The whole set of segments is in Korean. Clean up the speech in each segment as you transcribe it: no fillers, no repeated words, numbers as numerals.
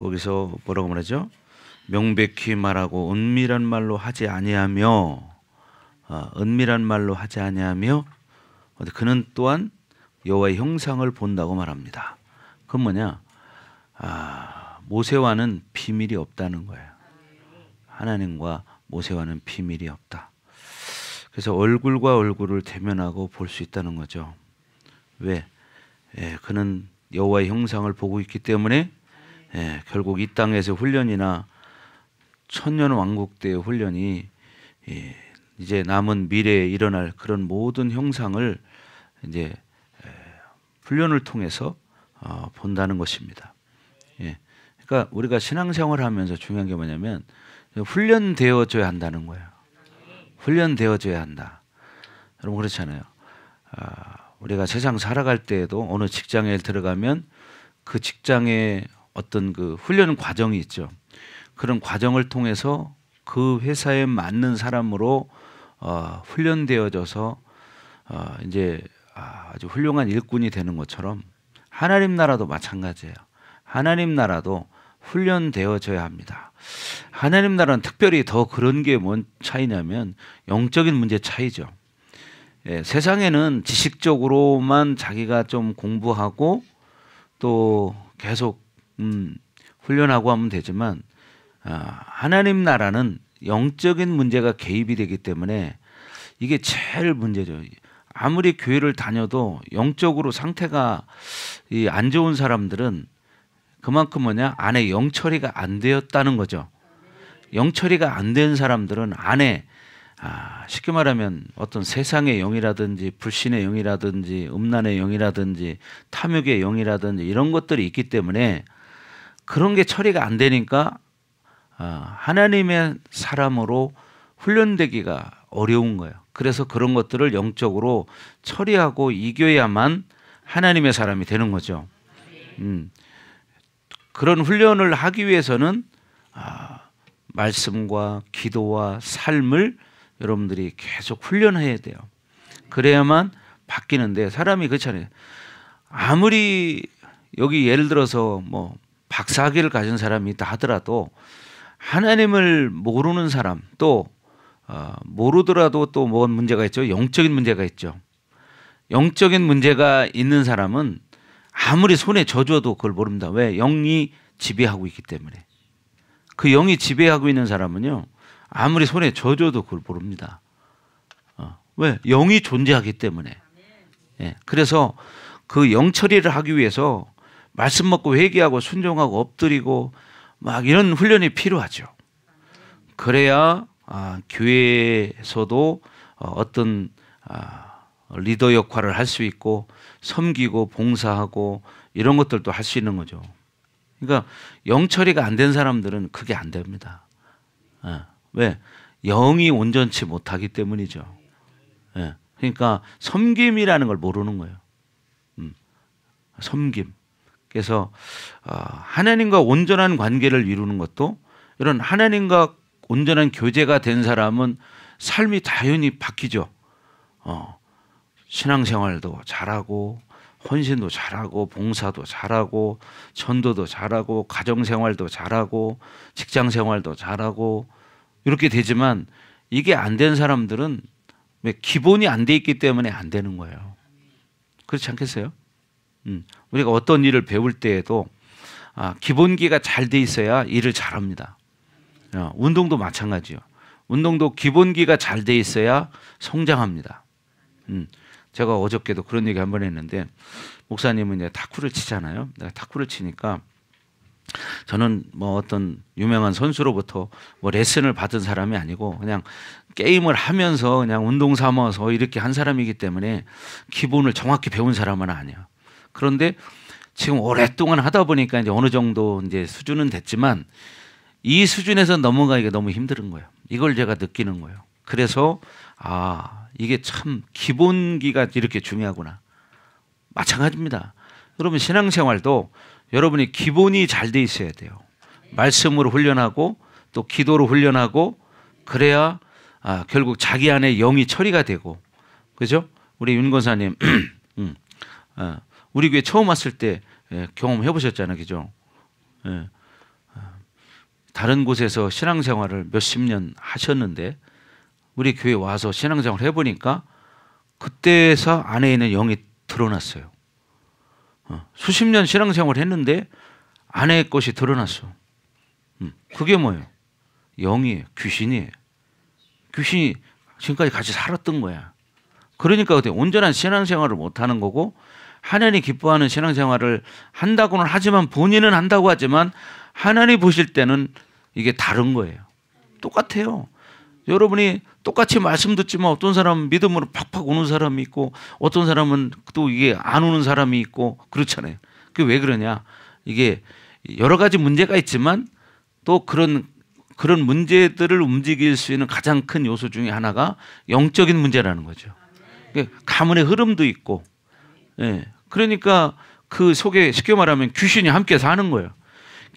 거기서 뭐라고 말하죠? 명백히 말하고 은밀한 말로 하지 아니하며 은밀한 말로 하지 아니하며 그는 또한 여호와의 형상을 본다고 말합니다. 그건 뭐냐? 모세와는 비밀이 없다는 거예요. 하나님과 모세와는 비밀이 없다. 그래서 얼굴과 얼굴을 대면하고 볼 수 있다는 거죠. 왜? 그는 여호와의 형상을 보고 있기 때문에 결국 이 땅에서 훈련이나 천년 왕국 때의 훈련이 이제 남은 미래에 일어날 그런 모든 형상을 이제 훈련을 통해서 본다는 것입니다. 그러니까 우리가 신앙생활을 하면서 중요한 게 뭐냐면 훈련되어져야 한다는 거예요. 훈련되어져야 한다. 여러분 그렇잖아요. 우리가 세상 살아갈 때에도 어느 직장에 들어가면 그 직장에 어떤 그 훈련 과정이 있죠. 그런 과정을 통해서 그 회사에 맞는 사람으로 훈련되어져서 이제 아주 훌륭한 일꾼이 되는 것처럼 하나님 나라도 마찬가지예요. 하나님 나라도 훈련되어져야 합니다. 하나님 나라는 특별히 더 그런 게 뭔 차이냐면 영적인 문제 차이죠. 세상에는 지식적으로만 자기가 좀 공부하고 또 계속 훈련하고 하면 되지만 하나님 나라는 영적인 문제가 개입이 되기 때문에 이게 제일 문제죠. 아무리 교회를 다녀도 영적으로 상태가 안 좋은 사람들은 그만큼 뭐냐? 안에 영처리가 안 되었다는 거죠. 영처리가 안 된 사람들은 안에 쉽게 말하면 어떤 세상의 영이라든지 불신의 영이라든지 음란의 영이라든지 탐욕의 영이라든지 이런 것들이 있기 때문에 그런 게 처리가 안 되니까 하나님의 사람으로 훈련되기가 어려운 거예요. 그래서 그런 것들을 영적으로 처리하고 이겨야만 하나님의 사람이 되는 거죠. 그런 훈련을 하기 위해서는 말씀과 기도와 삶을 여러분들이 계속 훈련해야 돼요. 그래야만 바뀌는데 사람이 그렇잖아요. 아무리 여기 예를 들어서 뭐 박사학위를 가진 사람이 있다 하더라도 하나님을 모르는 사람 또 모르더라도 또 뭔 문제가 있죠. 영적인 문제가 있죠. 영적인 문제가 있는 사람은 아무리 손에 져줘도 그걸 모릅니다. 왜? 영이 지배하고 있기 때문에. 그 영이 지배하고 있는 사람은요. 아무리 손에 져줘도 그걸 모릅니다. 왜? 영이 존재하기 때문에. 그래서 그 영 처리를 하기 위해서 말씀 먹고 회개하고 순종하고 엎드리고 막 이런 훈련이 필요하죠. 그래야 교회에서도 어떤 리더 역할을 할 수 있고 섬기고 봉사하고 이런 것들도 할 수 있는 거죠. 그러니까 영 처리가 안 된 사람들은 그게 안 됩니다. 왜? 영이 온전치 못하기 때문이죠. 그러니까 섬김이라는 걸 모르는 거예요. 섬김. 그래서 하나님과 온전한 관계를 이루는 것도 이런 하나님과 온전한 교제가 된 사람은 삶이 당연히 바뀌죠. 신앙생활도 잘하고 헌신도 잘하고 봉사도 잘하고 전도도 잘하고 가정생활도 잘하고 직장생활도 잘하고 이렇게 되지만 이게 안 된 사람들은 왜 기본이 안 돼 있기 때문에 안 되는 거예요. 그렇지 않겠어요? 우리가 어떤 일을 배울 때에도 기본기가 잘 돼 있어야 일을 잘합니다. 운동도 마찬가지요. 운동도 기본기가 잘 돼 있어야 성장합니다. 제가 어저께도 그런 얘기 한번 했는데 목사님은 이제 탁구를 치잖아요. 내가 탁구를 치니까 저는 뭐 어떤 유명한 선수로부터 뭐 레슨을 받은 사람이 아니고 그냥 게임을 하면서 그냥 운동 삼아서 이렇게 한 사람이기 때문에 기본을 정확히 배운 사람은 아니에요. 그런데 지금 오랫동안 하다 보니까 이제 어느 정도 이제 수준은 됐지만 이 수준에서 넘어가기가 너무 힘든 거예요. 이걸 제가 느끼는 거예요. 그래서 이게 참 기본기가 이렇게 중요하구나. 마찬가지입니다. 여러분 신앙생활도 여러분이 기본이 잘 돼 있어야 돼요. 말씀으로 훈련하고 또 기도로 훈련하고 그래야 결국 자기 안에 영이 처리가 되고 그죠? 우리 윤 권사님 우리 교회 처음 왔을 때 경험해 보셨잖아요. 그죠? 다른 곳에서 신앙생활을 몇십 년 하셨는데 우리 교회 와서 신앙생활을 해보니까 그때서 안에 있는 영이 드러났어요. 수십 년 신앙생활을 했는데 안의 것이 드러났어. 그게 뭐예요? 영이에요. 귀신이에요. 귀신이 지금까지 같이 살았던 거야. 그러니까 그때 온전한 신앙생활을 못하는 거고 하나님 기뻐하는 신앙생활을 한다고는 하지만 본인은 한다고 하지만 하나님 보실 때는 이게 다른 거예요. 똑같아요. 여러분이 똑같이 말씀 듣지만 어떤 사람은 믿음으로 팍팍 오는 사람이 있고 어떤 사람은 또 이게 안 오는 사람이 있고 그렇잖아요. 그게 왜 그러냐? 이게 여러 가지 문제가 있지만 또 그런 문제들을 움직일 수 있는 가장 큰 요소 중에 하나가 영적인 문제라는 거죠. 가문의 흐름도 있고, 예. 그러니까 그 속에 쉽게 말하면 귀신이 함께 사는 거예요.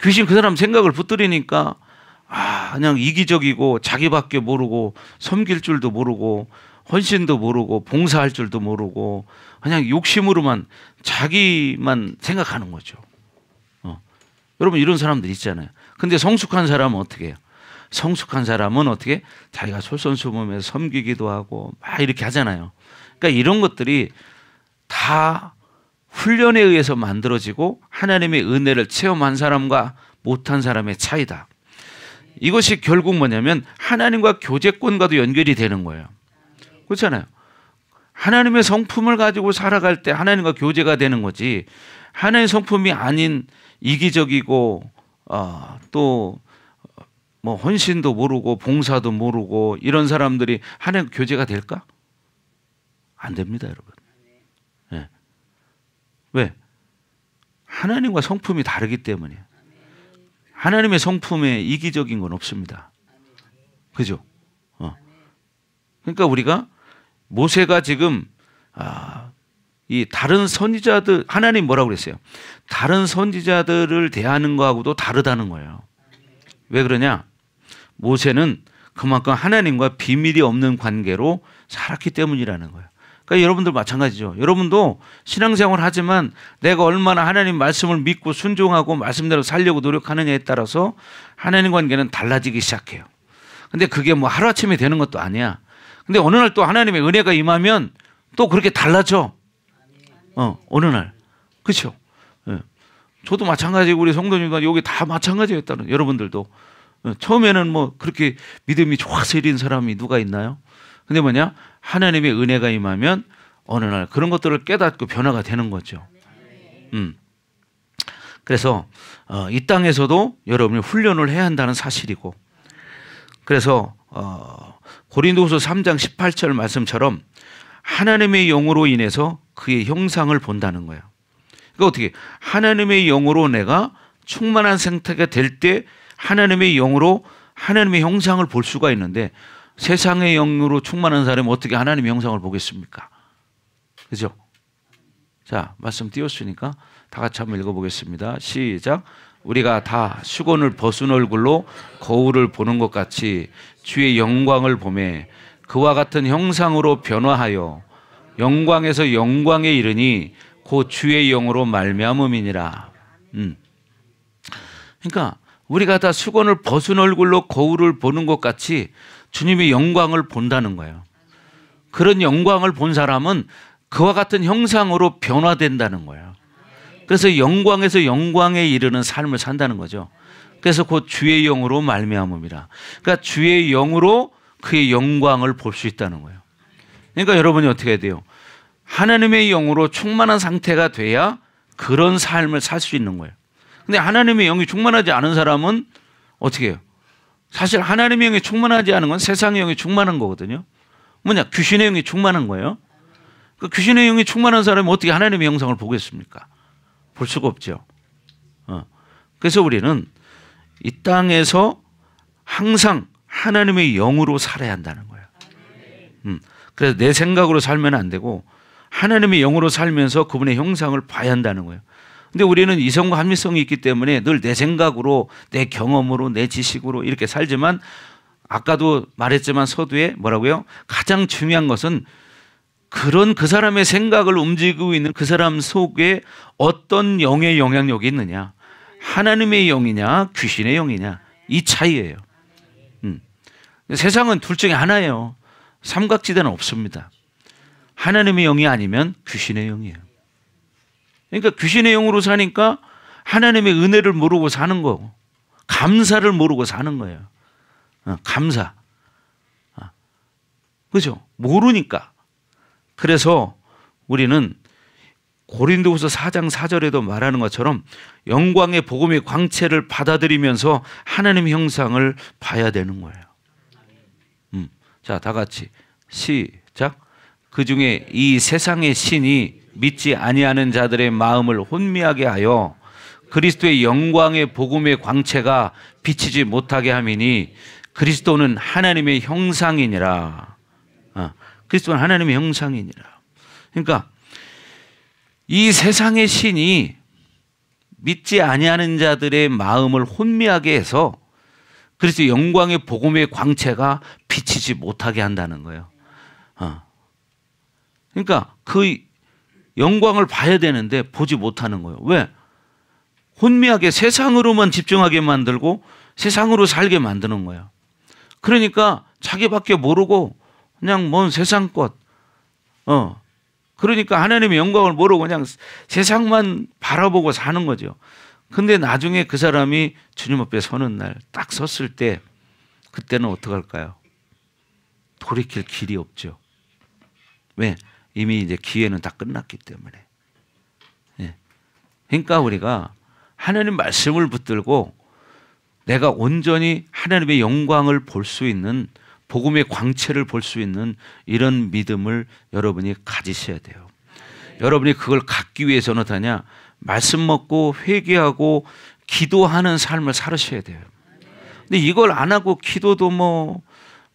귀신 그 사람 생각을 붙들이니까 그냥 이기적이고 자기밖에 모르고 섬길 줄도 모르고 헌신도 모르고 봉사할 줄도 모르고 그냥 욕심으로만 자기만 생각하는 거죠. 여러분 이런 사람들 있잖아요. 근데 성숙한 사람은 어떻게 해요? 성숙한 사람은 어떻게 자기가 솔선수범해서 섬기기도 하고 막 이렇게 하잖아요. 그러니까 이런 것들이 다 훈련에 의해서 만들어지고 하나님의 은혜를 체험한 사람과 못한 사람의 차이다. 이것이 결국 뭐냐면 하나님과 교제권과도 연결이 되는 거예요. 그렇잖아요. 하나님의 성품을 가지고 살아갈 때 하나님과 교제가 되는 거지 하나님의 성품이 아닌 이기적이고 또 뭐 헌신도 모르고 봉사도 모르고 이런 사람들이 하나님과 교제가 될까? 안 됩니다, 여러분. 네. 왜? 하나님과 성품이 다르기 때문이에요. 하나님의 성품에 이기적인 건 없습니다. 그죠? 그러니까 우리가 모세가 지금 이 다른 선지자들 하나님 뭐라고 그랬어요? 다른 선지자들을 대하는 거하고도 다르다는 거예요. 왜 그러냐? 모세는 그만큼 하나님과 비밀이 없는 관계로 살았기 때문이라는 거예요. 그러니까 여러분들 마찬가지죠. 여러분도 신앙생활을 하지만 내가 얼마나 하나님 말씀을 믿고 순종하고 말씀대로 살려고 노력하느냐에 따라서 하나님 관계는 달라지기 시작해요. 근데 그게 뭐 하루아침에 되는 것도 아니야. 근데 어느 날 또 하나님의 은혜가 임하면 또 그렇게 달라져. 어느 날. 그렇죠? 예. 저도 마찬가지고 우리 성도님들 여기 다 마찬가지였다는 여러분들도 처음에는 뭐 그렇게 믿음이 좋아서 이런 사람이 누가 있나요? 근데 뭐냐? 하나님의 은혜가 임하면 어느 날 그런 것들을 깨닫고 변화가 되는 거죠. 그래서 이 땅에서도 여러분이 훈련을 해야 한다는 사실이고 그래서 고린도후서 3장 18절 말씀처럼 하나님의 영으로 인해서 그의 형상을 본다는 거예요. 그러니까 어떻게 하나님의 영으로 내가 충만한 상태가 될 때 하나님의 영으로 하나님의 형상을 볼 수가 있는데 세상의 영으로 충만한 사람이 어떻게 하나님의 형상을 보겠습니까? 그죠? 자, 말씀 띄웠으니까 다 같이 한번 읽어보겠습니다. 시작. 우리가 다 수건을 벗은 얼굴로 거울을 보는 것 같이 주의 영광을 보매 그와 같은 형상으로 변화하여 영광에서 영광에 이르니 곧 주의 영으로 말미암음이니라. 그러니까 우리가 다 수건을 벗은 얼굴로 거울을 보는 것 같이 주님의 영광을 본다는 거예요. 그런 영광을 본 사람은 그와 같은 형상으로 변화된다는 거예요. 그래서 영광에서 영광에 이르는 삶을 산다는 거죠. 그래서 곧 주의 영으로 말미암음이라. 그러니까 주의 영으로 그의 영광을 볼 수 있다는 거예요. 그러니까 여러분이 어떻게 해야 돼요? 하나님의 영으로 충만한 상태가 돼야 그런 삶을 살 수 있는 거예요. 근데 하나님의 영이 충만하지 않은 사람은 어떻게 해요? 사실 하나님의 영이 충만하지 않은 건 세상의 영이 충만한 거거든요. 뭐냐? 귀신의 영이 충만한 거예요. 그 귀신의 영이 충만한 사람이 어떻게 하나님의 형상을 보겠습니까? 볼 수가 없죠. 그래서 우리는 이 땅에서 항상 하나님의 영으로 살아야 한다는 거예요. 그래서 내 생각으로 살면 안 되고 하나님의 영으로 살면서 그분의 형상을 봐야 한다는 거예요. 근데 우리는 이성과 합리성이 있기 때문에 늘 내 생각으로 내 경험으로 내 지식으로 이렇게 살지만 아까도 말했지만 서두에 뭐라고요? 가장 중요한 것은 그런 그 사람의 생각을 움직이고 있는 그 사람 속에 어떤 영의 영향력이 있느냐, 하나님의 영이냐 귀신의 영이냐, 이 차이예요. 세상은 둘 중에 하나예요. 삼각지대는 없습니다. 하나님의 영이 아니면 귀신의 영이에요. 그러니까 귀신의 영으로 사니까 하나님의 은혜를 모르고 사는 거고 감사를 모르고 사는 거예요. 감사. 그죠? 모르니까. 그래서 우리는 고린도후서 4장 4절에도 말하는 것처럼 영광의 복음의 광채를 받아들이면서 하나님의 형상을 봐야 되는 거예요. 자, 다 같이 시작. 그중에 이 세상의 신이 믿지 아니하는 자들의 마음을 혼미하게 하여 그리스도의 영광의 복음의 광채가 비치지 못하게 함이니 그리스도는 하나님의 형상이니라. 그리스도는 하나님의 형상이니라. 그러니까 이 세상의 신이 믿지 아니하는 자들의 마음을 혼미하게 해서 그리스도의 영광의 복음의 광채가 비치지 못하게 한다는 거예요. 그러니까 그 영광을 봐야 되는데 보지 못하는 거예요. 왜? 혼미하게 세상으로만 집중하게 만들고 세상으로 살게 만드는 거예요. 그러니까 자기밖에 모르고 그냥 뭔 세상 것, 그러니까 하나님의 영광을 모르고 그냥 세상만 바라보고 사는 거죠. 근데 나중에 그 사람이 주님 앞에 서는 날 딱 섰을 때 그때는 어떡할까요? 돌이킬 길이 없죠. 왜? 이미 이제 기회는 다 끝났기 때문에. 예. 그러니까 우리가 하나님 말씀을 붙들고 내가 온전히 하나님의 영광을 볼 수 있는 복음의 광채를 볼 수 있는 이런 믿음을 여러분이 가지셔야 돼요. 여러분이 그걸 갖기 위해서는 어떠냐? 말씀 먹고 회개하고 기도하는 삶을 살으셔야 돼요. 근데 이걸 안 하고 기도도 뭐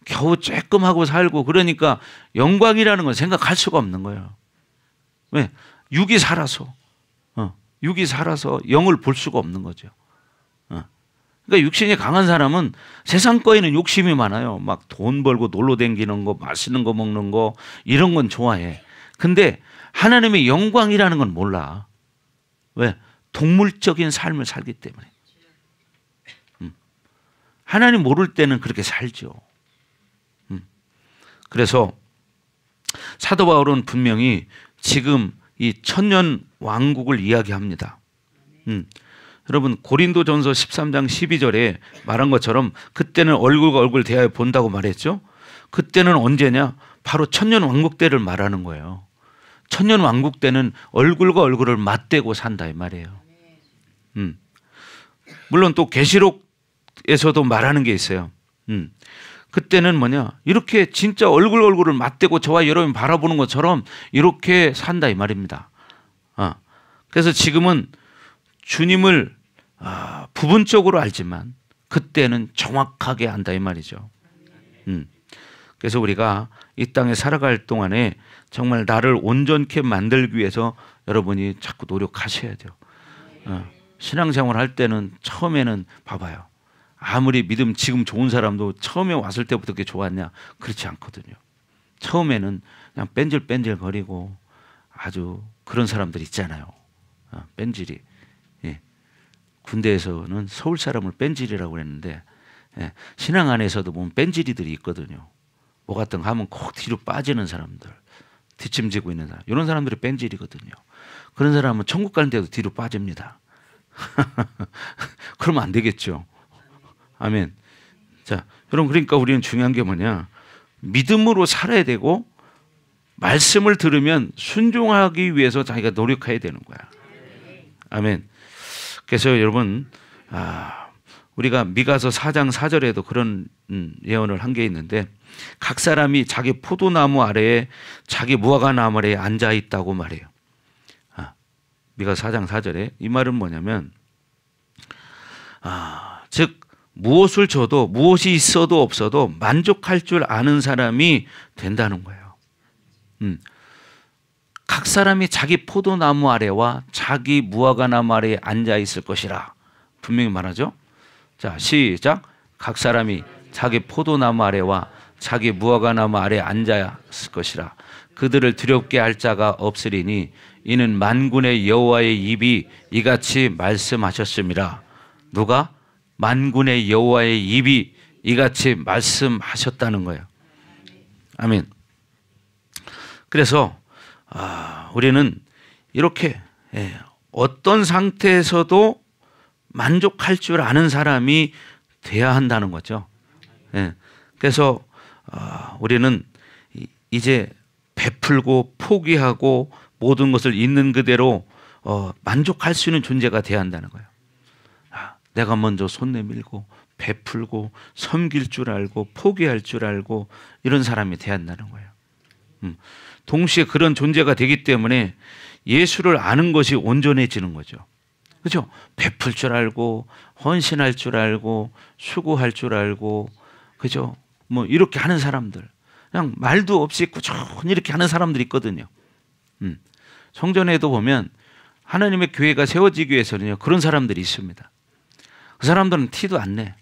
겨우 조금 하고 살고 그러니까 영광이라는 건 생각할 수가 없는 거예요. 왜? 육이 살아서 영을 볼 수가 없는 거죠. 그러니까 육신이 강한 사람은 세상 거에는 욕심이 많아요. 막 돈 벌고 놀러 다니는 거, 맛있는 거 먹는 거 이런 건 좋아해. 근데 하나님의 영광이라는 건 몰라. 왜? 동물적인 삶을 살기 때문에. 하나님 모를 때는 그렇게 살죠. 그래서 사도 바울은 분명히 지금 이 천년 왕국을 이야기합니다. 여러분 고린도전서 13장 12절에 말한 것처럼 그때는 얼굴과 얼굴 대하여 본다고 말했죠. 그때는 언제냐? 바로 천년 왕국 때를 말하는 거예요. 천년 왕국 때는 얼굴과 얼굴을 맞대고 산다 이 말이에요. 물론 또 계시록에서도 말하는 게 있어요. 그때는 뭐냐? 이렇게 진짜 얼굴을 맞대고 저와 여러분 바라보는 것처럼 이렇게 산다 이 말입니다. 그래서 지금은 주님을 부분적으로 알지만 그때는 정확하게 안다 이 말이죠. 그래서 우리가 이 땅에 살아갈 동안에 정말 나를 온전케 만들기 위해서 여러분이 자꾸 노력하셔야 돼요. 신앙생활 할 때는 처음에는 봐봐요. 아무리 믿음 지금 좋은 사람도 처음에 왔을 때부터 그렇게 좋았냐? 그렇지 않거든요. 처음에는 그냥 뺀질뺀질 거리고 아주 그런 사람들 있잖아요. 뺀질이. 예. 군대에서는 서울 사람을 뺀질이라고 그랬는데 예. 신앙 안에서도 보면 뺀질이들이 있거든요. 뭐 같은 거 하면 콕 뒤로 빠지는 사람들, 뒷짐지고 있는 사람, 이런 사람들이 뺀질이거든요. 그런 사람은 천국 가는데도 뒤로 빠집니다. 그러면 안 되겠죠. 아멘. 자, 여러분 그러니까 우리는 중요한 게 뭐냐? 믿음으로 살아야 되고 말씀을 들으면 순종하기 위해서 자기가 노력해야 되는 거야. 아멘. 그래서 여러분 우리가 미가서 4장 4절에도 그런 예언을 한 게 있는데 각 사람이 자기 포도나무 아래에 자기 무화과나무 아래에 앉아 있다고 말해요. 미가서 4장 4절에 이 말은 뭐냐면 즉 무엇을 줘도 무엇이 있어도 없어도 만족할 줄 아는 사람이 된다는 거예요. 각 사람이 자기 포도나무 아래와 자기 무화과나무 아래에 앉아 있을 것이라 분명히 말하죠. 자, 시작. 각 사람이 자기 포도나무 아래와 자기 무화과나무 아래에 앉아 있을 것이라. 그들을 두렵게 할 자가 없으리니 이는 만군의 여호와의 입이 이같이 말씀하셨음이라. 누가? 만군의 여호와의 입이 이같이 말씀하셨다는 거예요. 아멘. 그래서 우리는 이렇게 어떤 상태에서도 만족할 줄 아는 사람이 돼야 한다는 거죠. 그래서 우리는 이제 베풀고 포기하고 모든 것을 있는 그대로 만족할 수 있는 존재가 돼야 한다는 거예요. 내가 먼저 손 내밀고 베풀고 섬길 줄 알고 포기할 줄 알고 이런 사람이 돼야 한다는 거예요. 동시에 그런 존재가 되기 때문에 예수를 아는 것이 온전해지는 거죠. 그렇죠? 베풀 줄 알고 헌신할 줄 알고 수고할 줄 알고, 그죠? 뭐 이렇게 하는 사람들, 그냥 말도 없이 꾸준히 이렇게 하는 사람들이 있거든요. 성전에도 보면 하나님의 교회가 세워지기 위해서는요, 그런 사람들이 있습니다. 그 사람들은 티도 안 내.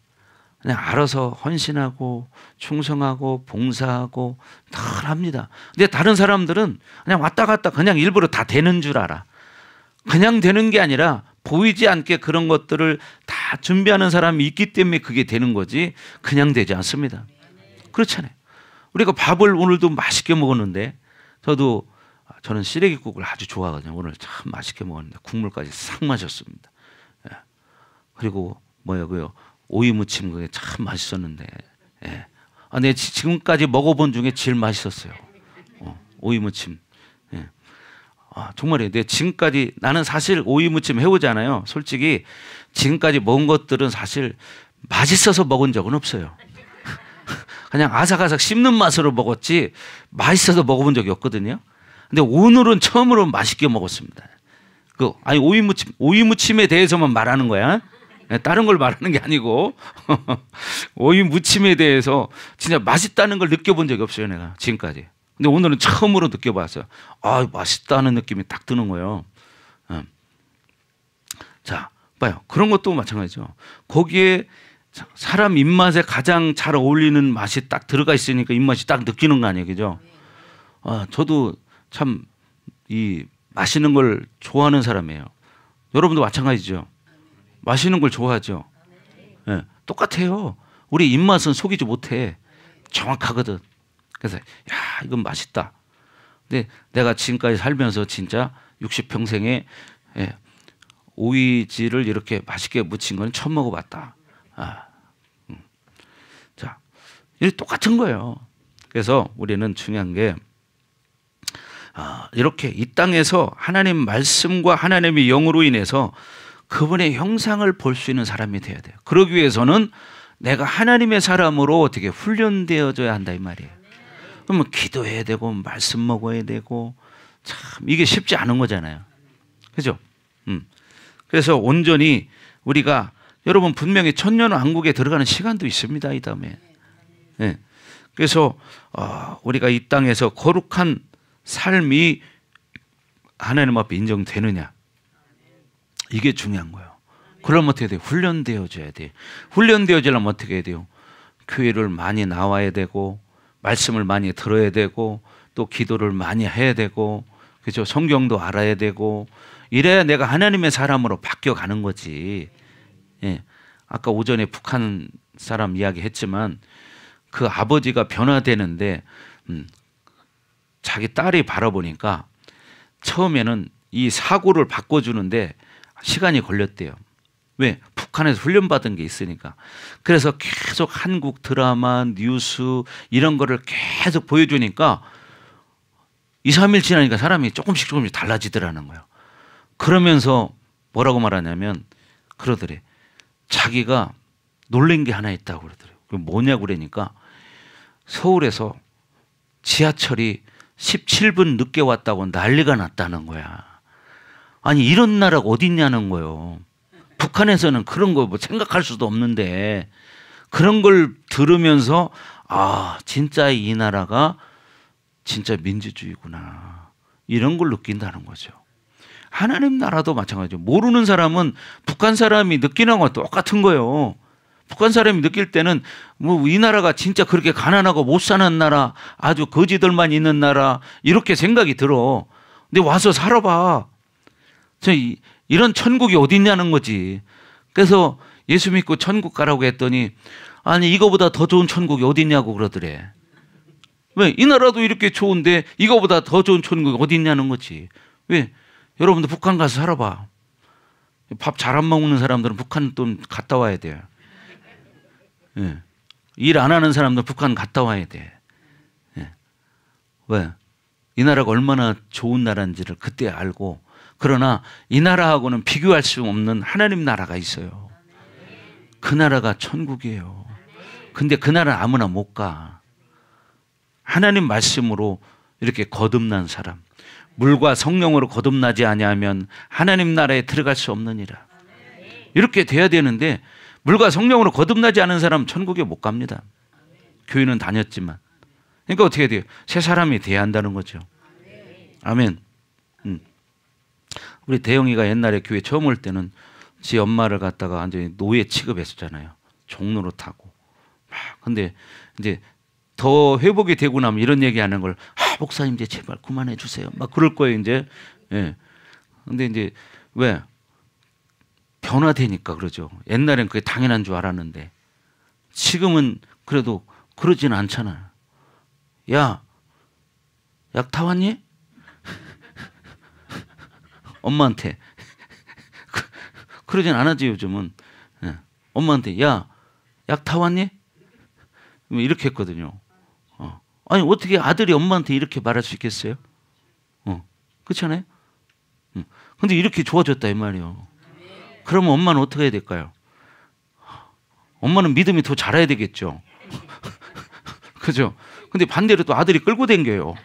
그냥 알아서 헌신하고 충성하고 봉사하고 다 합니다. 근데 다른 사람들은 그냥 왔다 갔다 그냥 일부러 다 되는 줄 알아. 그냥 되는 게 아니라 보이지 않게 그런 것들을 다 준비하는 사람이 있기 때문에 그게 되는 거지 그냥 되지 않습니다. 그렇잖아요. 우리가 밥을 오늘도 맛있게 먹었는데, 저는 시래기국을 아주 좋아하거든요. 오늘 참 맛있게 먹었는데 국물까지 싹 마셨습니다. 그리고 그요 오이 무침, 그게 참 맛있었는데, 내가 지금까지 먹어본 중에 제일 맛있었어요. 오이 무침. 정말이에요. 지금까지 나는 사실 오이 무침 해오잖아요. 솔직히 지금까지 먹은 것들은 사실 맛있어서 먹은 적은 없어요. 그냥 아삭아삭 씹는 맛으로 먹었지 맛있어서 먹어본 적이 없거든요. 근데 오늘은 처음으로 맛있게 먹었습니다. 오이 무침에 대해서만 말하는 거야. 다른 걸 말하는 게 아니고 오이 무침에 대해서 진짜 맛있다는 걸 느껴본 적이 없어요, 내가 지금까지. 근데 오늘은 처음으로 느껴봤어요. 맛있다는 느낌이 딱 드는 거예요. 자, 봐요. 그런 것도 마찬가지죠. 거기에 사람 입맛에 가장 잘 어울리는 맛이 딱 들어가 있으니까 입맛이 딱 느끼는 거 아니에요, 그죠? 저도 참 이 맛있는 걸 좋아하는 사람이에요. 여러분도 마찬가지죠. 맛있는 걸 좋아하죠. 똑같아요. 우리 입맛은 속이지 못해. 정확하거든. 그래서 이건 맛있다. 근데 내가 지금까지 살면서 진짜 60평생에 오이지를 이렇게 맛있게 무친 건 처음 먹어봤다. 자, 이게 똑같은 거예요. 그래서 우리는 중요한 게 이렇게 이 땅에서 하나님 말씀과 하나님의 영으로 인해서 그분의 형상을 볼 수 있는 사람이 되어야 돼요. 그러기 위해서는 내가 하나님의 사람으로 어떻게 훈련되어져야 한다 이 말이에요. 그러면 기도해야 되고 말씀 먹어야 되고, 참 이게 쉽지 않은 거잖아요. 그죠? 그래서 온전히 우리가, 여러분 분명히 천년왕국에 들어가는 시간도 있습니다, 이 다음에. 그래서 우리가 이 땅에서 거룩한 삶이 하나님 앞에 인정되느냐, 이게 중요한 거예요. 그러면 어떻게 돼요? 훈련되어져야 돼요. 훈련되어지려면 어떻게 해야 돼요? 교회를 많이 나와야 되고, 말씀을 많이 들어야 되고, 또 기도를 많이 해야 되고, 그죠? 성경도 알아야 되고, 이래야 내가 하나님의 사람으로 바뀌어가는 거지. 아까 오전에 북한 사람 이야기 했지만, 그 아버지가 변화되는데 자기 딸이 바라보니까 처음에는 이 사고를 바꿔주는데 시간이 걸렸대요. 왜? 북한에서 훈련받은 게 있으니까. 그래서 계속 한국 드라마, 뉴스 이런 거를 계속 보여주니까 2, 3일 지나니까 사람이 조금씩 달라지더라는 거예요. 그러면서 뭐라고 말하냐면 그러더래. 자기가 놀란 게 하나 있다고 그러더래요. 그게 뭐냐고 그러니까 서울에서 지하철이 17분 늦게 왔다고 난리가 났다는 거야. 아니 이런 나라가 어디 있냐는 거예요. 북한에서는 그런 거 뭐 생각할 수도 없는데 그런 걸 들으면서 진짜 이 나라가 진짜 민주주의구나 이런 걸 느낀다는 거죠. 하나님 나라도 마찬가지죠. 모르는 사람은 북한 사람이 느끼는 건 똑같은 거예요. 북한 사람이 느낄 때는 뭐 이 나라가 진짜 그렇게 가난하고 못 사는 나라, 아주 거지들만 있는 나라 이렇게 생각이 들어. 근데 와서 살아봐. 이런 천국이 어디 있냐는 거지. 그래서 예수 믿고 천국 가라고 했더니 아니 이거보다 더 좋은 천국이 어디 있냐고 그러더래. 왜? 이 나라도 이렇게 좋은데 이거보다 더 좋은 천국이 어디 있냐는 거지. 왜? 여러분들 북한 가서 살아봐. 밥 잘 안 먹는 사람들은 북한 좀 갔다 와야 돼요. 예. 일 안 하는 사람들 북한 갔다 와야 돼. 예. 왜? 이 나라가 얼마나 좋은 나라인지를 그때 알고, 그러나 이 나라하고는 비교할 수 없는 하나님 나라가 있어요. 그 나라가 천국이에요. 근데 그 나라는 아무나 못 가. 하나님 말씀으로 이렇게 거듭난 사람, 물과 성령으로 거듭나지 아니하면 하나님 나라에 들어갈 수 없느니라. 이렇게 돼야 되는데 물과 성령으로 거듭나지 않은 사람은 천국에 못 갑니다. 교회는 다녔지만. 그러니까 어떻게 돼요? 새 사람이 돼야 한다는 거죠. 아멘. 우리 대영이가 옛날에 교회 처음 올 때는 지 엄마를 갖다가 완전히 노예 취급했었잖아요. 종로로 타고. 근데 이제 더 회복이 되고 나면 이런 얘기하는 걸, 목사님 이제 제발 그만해 주세요. 막 그럴 거예요 이제. 예. 근데 이제 왜? 변화되니까 그러죠. 옛날엔 그게 당연한 줄 알았는데 지금은 그래도 그러진 않잖아요. 야, 약 타왔니? 엄마한테. 그러진 않았지 요즘은. 예. 엄마한테 야, 약 타왔니? 이렇게 했거든요. 아니 어떻게 아들이 엄마한테 이렇게 말할 수 있겠어요? 그렇잖아요. 근데 이렇게 좋아졌다 이 말이에요. 그러면 엄마는 어떻게 해야 될까요? 엄마는 믿음이 더 자라야 되겠죠. 그죠? 근데 반대로 또 아들이 끌고 댕겨요.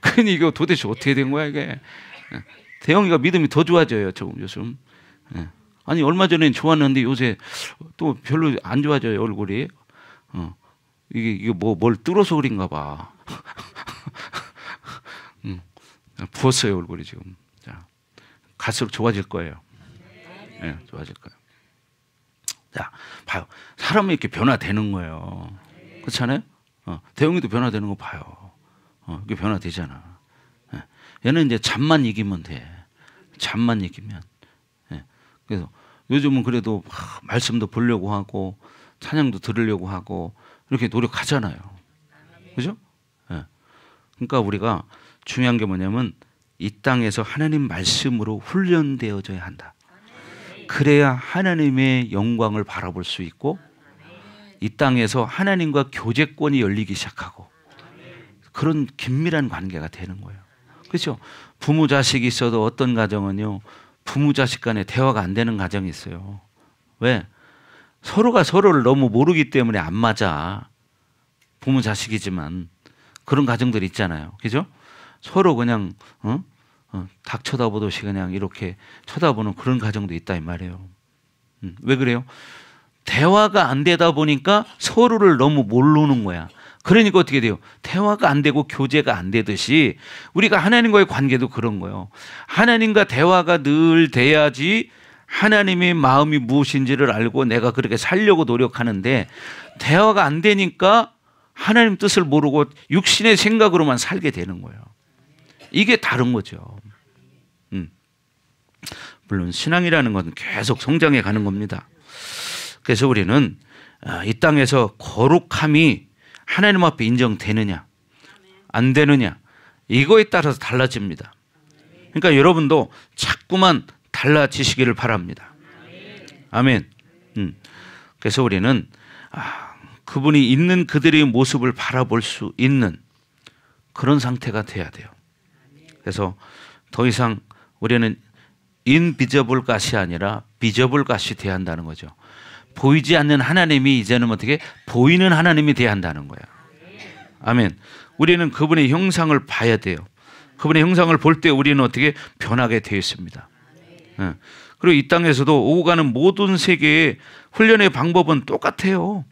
그러니 이거 도대체 어떻게 된 거야 이게? 대영이가 믿음이 더 좋아져요 요즘. 아니 얼마 전엔 좋았는데 요새 또 별로 안 좋아져요 얼굴이. 이게 뭘 뚫어서 그런가 봐. 부었어요 얼굴이 지금. 자, 갈수록 좋아질 거예요. 네, 좋아질 거예요. 자, 봐요. 사람이 이렇게 변화되는 거예요. 그렇지 않아요? 대영이도 변화되는 거 봐요. 이게 변화되잖아. 얘는 이제 잠만 이기면 돼. 잠만 이기면. 그래서 요즘은 그래도 말씀도 보려고 하고 찬양도 들으려고 하고 이렇게 노력하잖아요. 그죠? 그러니까 우리가 중요한 게 뭐냐면 이 땅에서 하나님 말씀으로 훈련되어져야 한다. 그래야 하나님의 영광을 바라볼 수 있고 이 땅에서 하나님과 교제권이 열리기 시작하고 그런 긴밀한 관계가 되는 거예요. 그렇죠? 부모 자식이 있어도 어떤 가정은요, 부모 자식 간에 대화가 안 되는 가정이 있어요. 왜? 서로가 서로를 너무 모르기 때문에 안 맞아. 부모 자식이지만 그런 가정들이 있잖아요. 그죠? 서로 그냥 닭 쳐다보듯이 그냥 이렇게 쳐다보는 그런 가정도 있다 이 말이에요. 왜 그래요? 대화가 안 되다 보니까 서로를 너무 모르는 거야. 그러니까 어떻게 돼요? 대화가 안 되고 교제가 안 되듯이 우리가 하나님과의 관계도 그런 거예요. 하나님과 대화가 늘 돼야지 하나님의 마음이 무엇인지를 알고 내가 그렇게 살려고 노력하는데 대화가 안 되니까 하나님 뜻을 모르고 육신의 생각으로만 살게 되는 거예요. 이게 다른 거죠. 물론 신앙이라는 건 계속 성장해 가는 겁니다. 그래서 우리는 이 땅에서 거룩함이 하나님 앞에 인정되느냐 안 되느냐 이거에 따라서 달라집니다. 그러니까 여러분도 자꾸만 달라지시기를 바랍니다. 아멘. 그래서 우리는 그분이 있는 그들의 모습을 바라볼 수 있는 그런 상태가 돼야 돼요. 그래서 더 이상 우리는 인비저블 갓이 아니라 비저블 갓이 돼야 한다는 거죠. 보이지 않는 하나님이 이제는 어떻게 보이는 하나님이 돼야 한다는 거예요. 아멘. 우리는 그분의 형상을 봐야 돼요. 그분의 형상을 볼 때 우리는 어떻게 변하게 되어 있습니다. 그리고 이 땅에서도 오고 가는 모든 세계의 훈련의 방법은 똑같아요.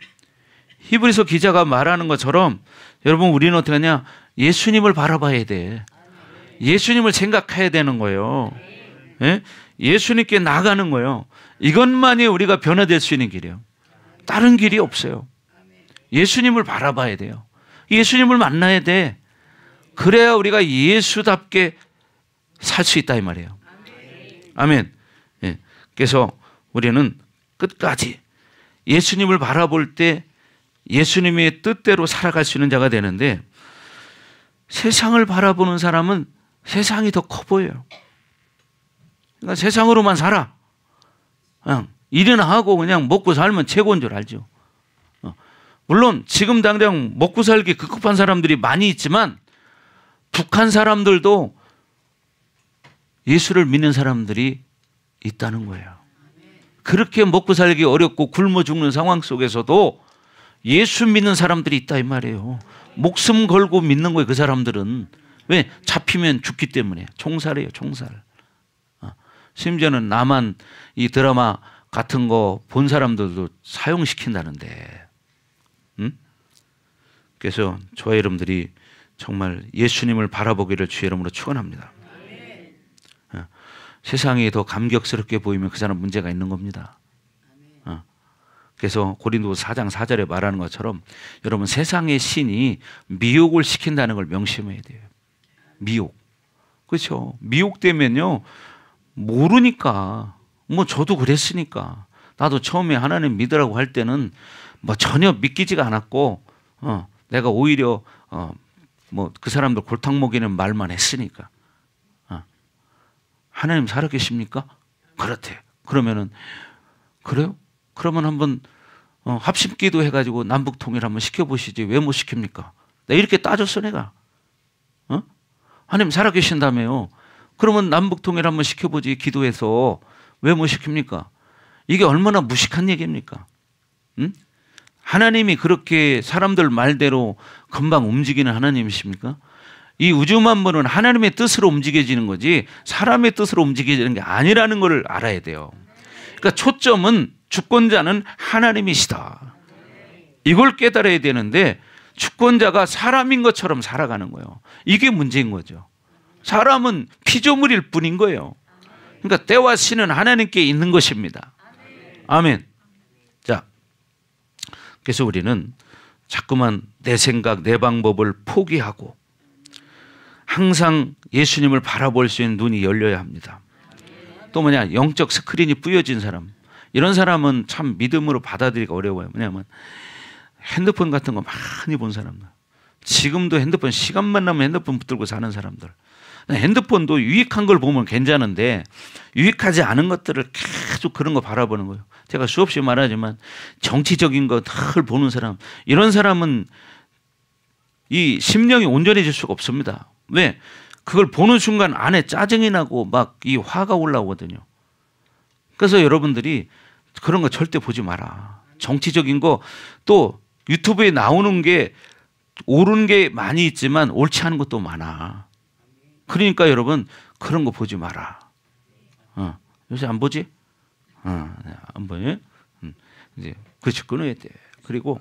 히브리서 기자가 말하는 것처럼 여러분 우리는 어떻게 하냐? 예수님을 바라봐야 돼. 예수님을 생각해야 되는 거예요. 예수님께 나가는 거예요. 이것만이 우리가 변화될 수 있는 길이에요. 다른 길이 없어요. 예수님을 바라봐야 돼요. 예수님을 만나야 돼. 그래야 우리가 예수답게 살 수 있다 이 말이에요. 아멘. 그래서 우리는 끝까지 예수님을 바라볼 때 예수님의 뜻대로 살아갈 수 있는 자가 되는데, 세상을 바라보는 사람은 세상이 더 커 보여요. 그러니까 세상으로만 살아. 그냥 일이나 하고 그냥 먹고 살면 최고인 줄 알죠. 물론 지금 당장 먹고 살기 급급한 사람들이 많이 있지만 북한 사람들도 예수를 믿는 사람들이 있다는 거예요. 그렇게 먹고 살기 어렵고 굶어 죽는 상황 속에서도 예수 믿는 사람들이 있다 이 말이에요. 목숨 걸고 믿는 거예요. 그 사람들은. 왜? 잡히면 죽기 때문에. 총살이에요. 총살. 심지어는 남한 이 드라마 같은 거 본 사람들도 사용시킨다는데. 그래서 저와 여러분들이 정말 예수님을 바라보기를 주의 이름으로 축원합니다. 세상이 더 감격스럽게 보이면 그 사람 문제가 있는 겁니다. 그래서 고린도서 4장 4절에 말하는 것처럼 여러분, 세상의 신이 미혹을 시킨다는 걸 명심해야 돼요. 미혹. 그렇죠. 미혹되면요, 모르니까, 뭐 저도 그랬으니까, 나도 처음에 하나님 믿으라고 할 때는 뭐 전혀 믿기지가 않았고, 내가 오히려 뭐 그 사람들 골탕 먹이는 말만 했으니까. 하나님 살아계십니까? 그렇대. 그러면은, 그래요? 그러면 한번 합심기도 해가지고 남북통일 한번 시켜보시지 왜 못 시킵니까? 내가 이렇게 따졌어 내가. 하나님 살아계신다며요. 그러면 남북통일 한번 시켜보지 기도해서 왜 못 시킵니까? 이게 얼마나 무식한 얘기입니까? 하나님이 그렇게 사람들 말대로 금방 움직이는 하나님이십니까? 이 우주 만물은 하나님의 뜻으로 움직여지는 거지 사람의 뜻으로 움직여지는 게 아니라는 걸 알아야 돼요. 그러니까 초점은 주권자는 하나님이시다. 이걸 깨달아야 되는데 주권자가 사람인 것처럼 살아가는 거예요. 이게 문제인 거죠. 사람은 피조물일 뿐인 거예요. 그러니까 때와 시는 하나님께 있는 것입니다. 아멘. 자, 그래서 우리는 자꾸만 내 생각, 내 방법을 포기하고 항상 예수님을 바라볼 수 있는 눈이 열려야 합니다. 또 뭐냐, 영적 스크린이 뿌여진 사람, 이런 사람은 참 믿음으로 받아들이기가 어려워요. 뭐냐면 핸드폰 같은 거 많이 본 사람들, 지금도 핸드폰 시간만 나면 핸드폰 붙들고 사는 사람들, 핸드폰도 유익한 걸 보면 괜찮은데 유익하지 않은 것들을 계속 그런 거 바라보는 거예요. 제가 수없이 말하지만 정치적인 거 늘 보는 사람, 이런 사람은 이 심령이 온전해질 수가 없습니다. 왜? 그걸 보는 순간 안에 짜증이 나고 막 이 화가 올라오거든요. 그래서 여러분들이 그런 거 절대 보지 마라. 정치적인 거, 또 유튜브에 나오는 게 옳은 게 많이 있지만 옳지 않은 것도 많아. 그러니까 여러분 그런 거 보지 마라. 요새 안 보지? 안 보니? 이제 그렇지, 끊어야 돼. 그리고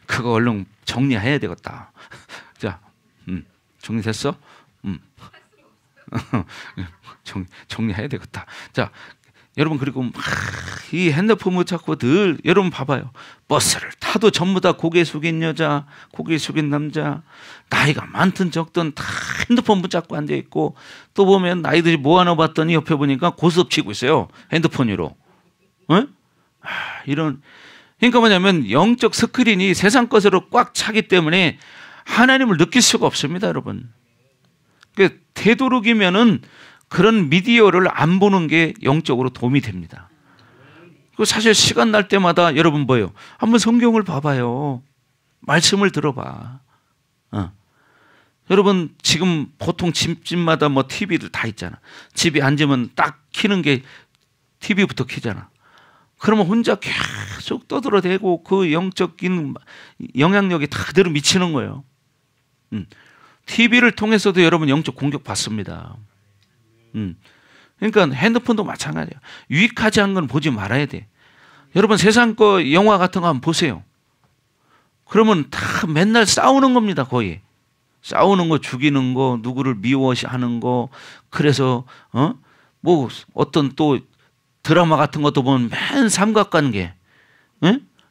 그거 얼른 정리해야 되겠다. 자, 정리됐어? 정리해야 되겠다. 자, 여러분, 그리고 막 이 핸드폰 못 찾고 늘, 여러분 봐봐요. 버스를 타도 전부 다 고개 숙인 여자, 고개 숙인 남자, 나이가 많든 적든 다 핸드폰 붙잡고 앉아 있고, 또 보면 나이들이 뭐 하나 봤더니 옆에 보니까 고스톱 치고 있어요. 핸드폰으로. 이런, 그러니까 뭐냐면 영적 스크린이 세상 것으로 꽉 차기 때문에 하나님을 느낄 수가 없습니다, 여러분. 그 되도록이면은 그런 미디어를 안 보는 게 영적으로 도움이 됩니다. 그 사실 시간 날 때마다 여러분 뭐예요? 한번 성경을 봐봐요. 말씀을 들어봐. 여러분 지금 보통 집마다 뭐 TV들 다 있잖아. 집에 앉으면 딱 켜는 게 TV부터 켜잖아. 그러면 혼자 계속 떠들어대고 그 영적인 영향력이 다 그대로 미치는 거예요. TV를 통해서도 여러분 영적 공격 받습니다. 그러니까 핸드폰도 마찬가지야. 유익하지 않은 건 보지 말아야 돼. 여러분 세상 거 영화 같은 거 한번 보세요. 그러면 다 맨날 싸우는 겁니다. 거의 싸우는 거, 죽이는 거, 누구를 미워하는 거. 그래서 뭐 어떤 또 드라마 같은 것도 보면 맨 삼각관계,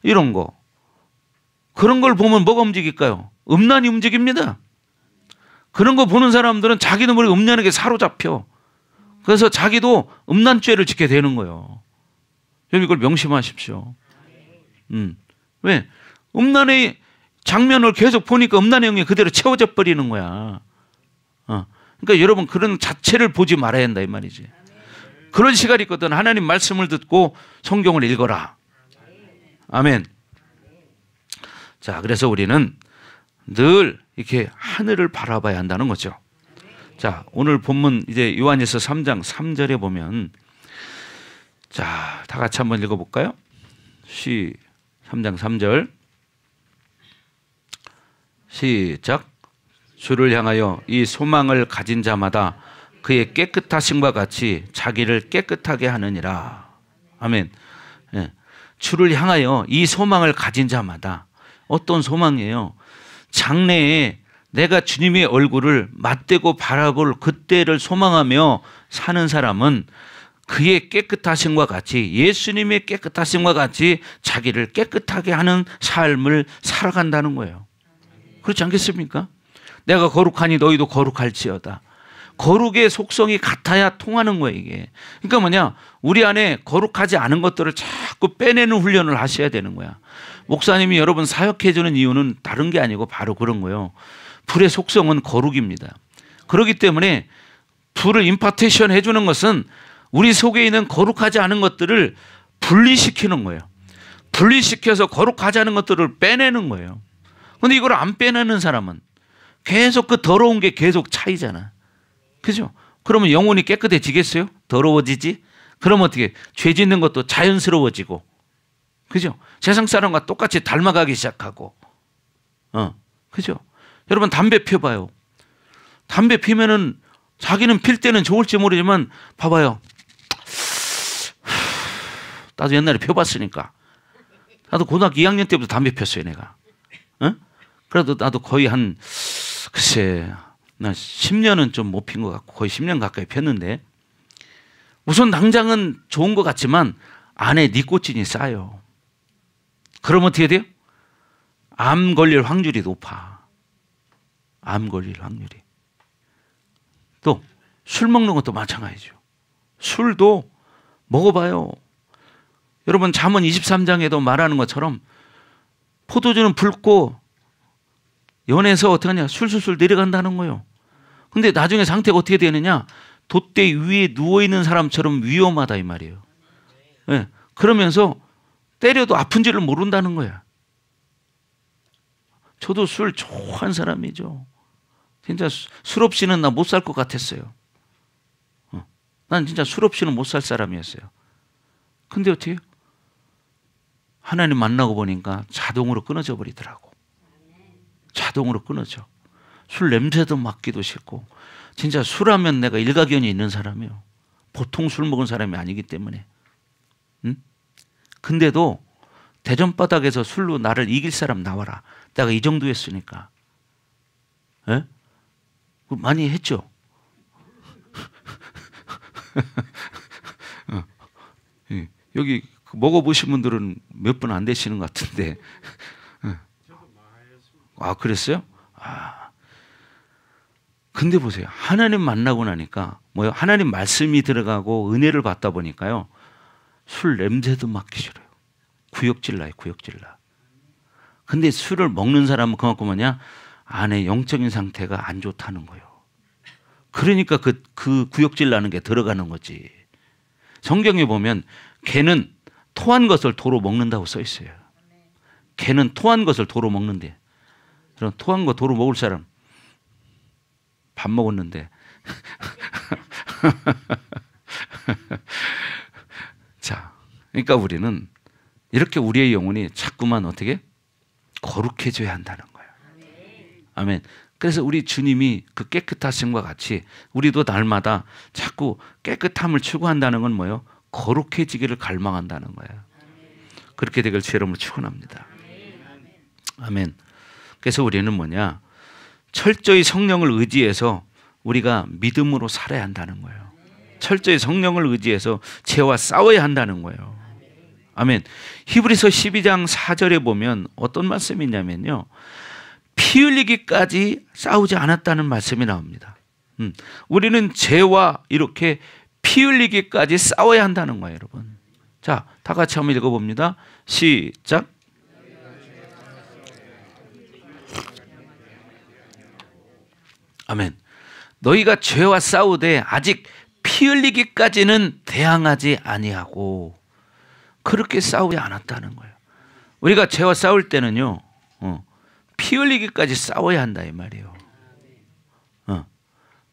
이런 거, 그런 걸 보면 뭐가 움직일까요? 음란이 움직입니다. 그런 거 보는 사람들은 자기도 모르게 음란에게 사로잡혀. 그래서 자기도 음란죄를 짓게 되는 거예요. 여러분 이걸 명심하십시오. 왜? 음란의 장면을 계속 보니까 음란의 영이 그대로 채워져 버리는 거야. 그러니까 여러분 그런 자체를 보지 말아야 한다 이 말이지. 그런 시간이 있거든. 하나님 말씀을 듣고 성경을 읽어라. 아멘. 자, 그래서 우리는 늘 이렇게 하늘을 바라봐야 한다는 거죠. 자, 오늘 본문 이제 요한일서 3장 3절에 보면, 자, 다 같이 한번 읽어볼까요? 3장 3절 시작. 주를 향하여 이 소망을 가진 자마다 그의 깨끗하심과 같이 자기를 깨끗하게 하느니라. 아멘. 예. 주를 향하여 이 소망을 가진 자마다. 어떤 소망이에요? 장래에 내가 주님의 얼굴을 맞대고 바라볼 그때를 소망하며 사는 사람은 그의 깨끗하심과 같이, 예수님의 깨끗하심과 같이 자기를 깨끗하게 하는 삶을 살아간다는 거예요. 그렇지 않겠습니까? 내가 거룩하니 너희도 거룩할지어다. 거룩의 속성이 같아야 통하는 거예요, 이게. 그러니까 뭐냐? 우리 안에 거룩하지 않은 것들을 자꾸 빼내는 훈련을 하셔야 되는 거야. 목사님이 여러분 사역해주는 이유는 다른 게 아니고 바로 그런 거예요. 불의 속성은 거룩입니다. 그렇기 때문에 불을 임파테이션 해주는 것은 우리 속에 있는 거룩하지 않은 것들을 분리시키는 거예요. 분리시켜서 거룩하지 않은 것들을 빼내는 거예요. 근데 이걸 안 빼내는 사람은 계속 그 더러운 게 계속 차이잖아. 그죠? 그러면 영혼이 깨끗해지겠어요? 더러워지지? 그럼 어떻게? 죄 짓는 것도 자연스러워지고. 그죠? 세상 사람과 똑같이 닮아가기 시작하고. 그죠? 여러분 담배 피워봐요. 담배 피면은 자기는 필 때는 좋을지 모르지만 봐봐요. 나도 옛날에 펴봤으니까. 나도 고등학교 2학년 때부터 담배 폈어요, 내가. 그래도 나도 거의 한 글쎄 나 10년은 좀 못 핀 것 같고 거의 10년 가까이 폈는데, 우선 당장은 좋은 것 같지만 안에 니코틴이 쌓여. 그럼 어떻게 돼요? 암 걸릴 확률이 높아. 암 걸릴 확률이. 또 술 먹는 것도 마찬가지죠. 술도 먹어봐요. 여러분 잠언 23장에도 말하는 것처럼 포도주는 붉고 연해서 어떻게 하냐? 술술술 내려간다는 거예요. 근데 나중에 상태가 어떻게 되느냐? 돛대 위에 누워있는 사람처럼 위험하다 이 말이에요. 네. 그러면서 때려도 아픈지를 모른다는 거야. 저도 술 좋아하는 사람이죠. 진짜 술 없이는 나 못 살 것 같았어요. 난 진짜 술 없이는 못 살 사람이었어요. 근데 어떻게 해요? 하나님 만나고 보니까 자동으로 끊어져 버리더라고. 자동으로 끊어져. 술 냄새도 맡기도 싫고. 진짜 술하면 내가 일가견이 있는 사람이에요. 보통 술 먹은 사람이 아니기 때문에. 근데도 대전바닥에서 술로 나를 이길 사람 나와라. 내가 이 정도 했으니까. 에? 많이 했죠. 여기 먹어보신 분들은 몇 분 안 되시는 것 같은데. 아, 그랬어요? 아. 근데 보세요. 하나님 만나고 나니까 뭐요? 하나님 말씀이 들어가고 은혜를 받다 보니까요. 술 냄새도 맡기 싫어요. 구역질 나요, 구역질 나. 근데 술을 먹는 사람은 그만큼 뭐냐? 안에 영적인 상태가 안 좋다는 거예요. 그러니까 그 구역질 나는 게 들어가는 거지. 성경에 보면 개는 토한 것을 도로 먹는다고 써 있어요. 개는 토한 것을 도로 먹는데. 그럼 토한 거 도로 먹을 사람 밥 먹었는데. 자, 그러니까 우리는 이렇게 우리의 영혼이 자꾸만 어떻게 거룩해져야 한다는 거예요. 아멘. 그래서 우리 주님이 그 깨끗하심과 같이 우리도 날마다 자꾸 깨끗함을 추구한다는 건 뭐예요? 거룩해지기를 갈망한다는 거예요. 그렇게 되길 주 이름으로 축원합니다. 아멘. 그래서 우리는 뭐냐? 철저히 성령을 의지해서 우리가 믿음으로 살아야 한다는 거예요. 철저히 성령을 의지해서 죄와 싸워야 한다는 거예요. 아멘. 히브리서 12장 4절에 보면 어떤 말씀이 있냐면요. 피 흘리기까지 싸우지 않았다는 말씀이 나옵니다. 우리는 죄와 이렇게 피 흘리기까지 싸워야 한다는 거예요, 여러분. 자, 다 같이 한번 읽어봅니다. 시작. 아멘. 너희가 죄와 싸우되 아직 피 흘리기까지는 대항하지 아니하고, 그렇게 싸우지 않았다는 거예요. 우리가 죄와 싸울 때는요, 피 흘리기까지 싸워야 한다 이 말이에요.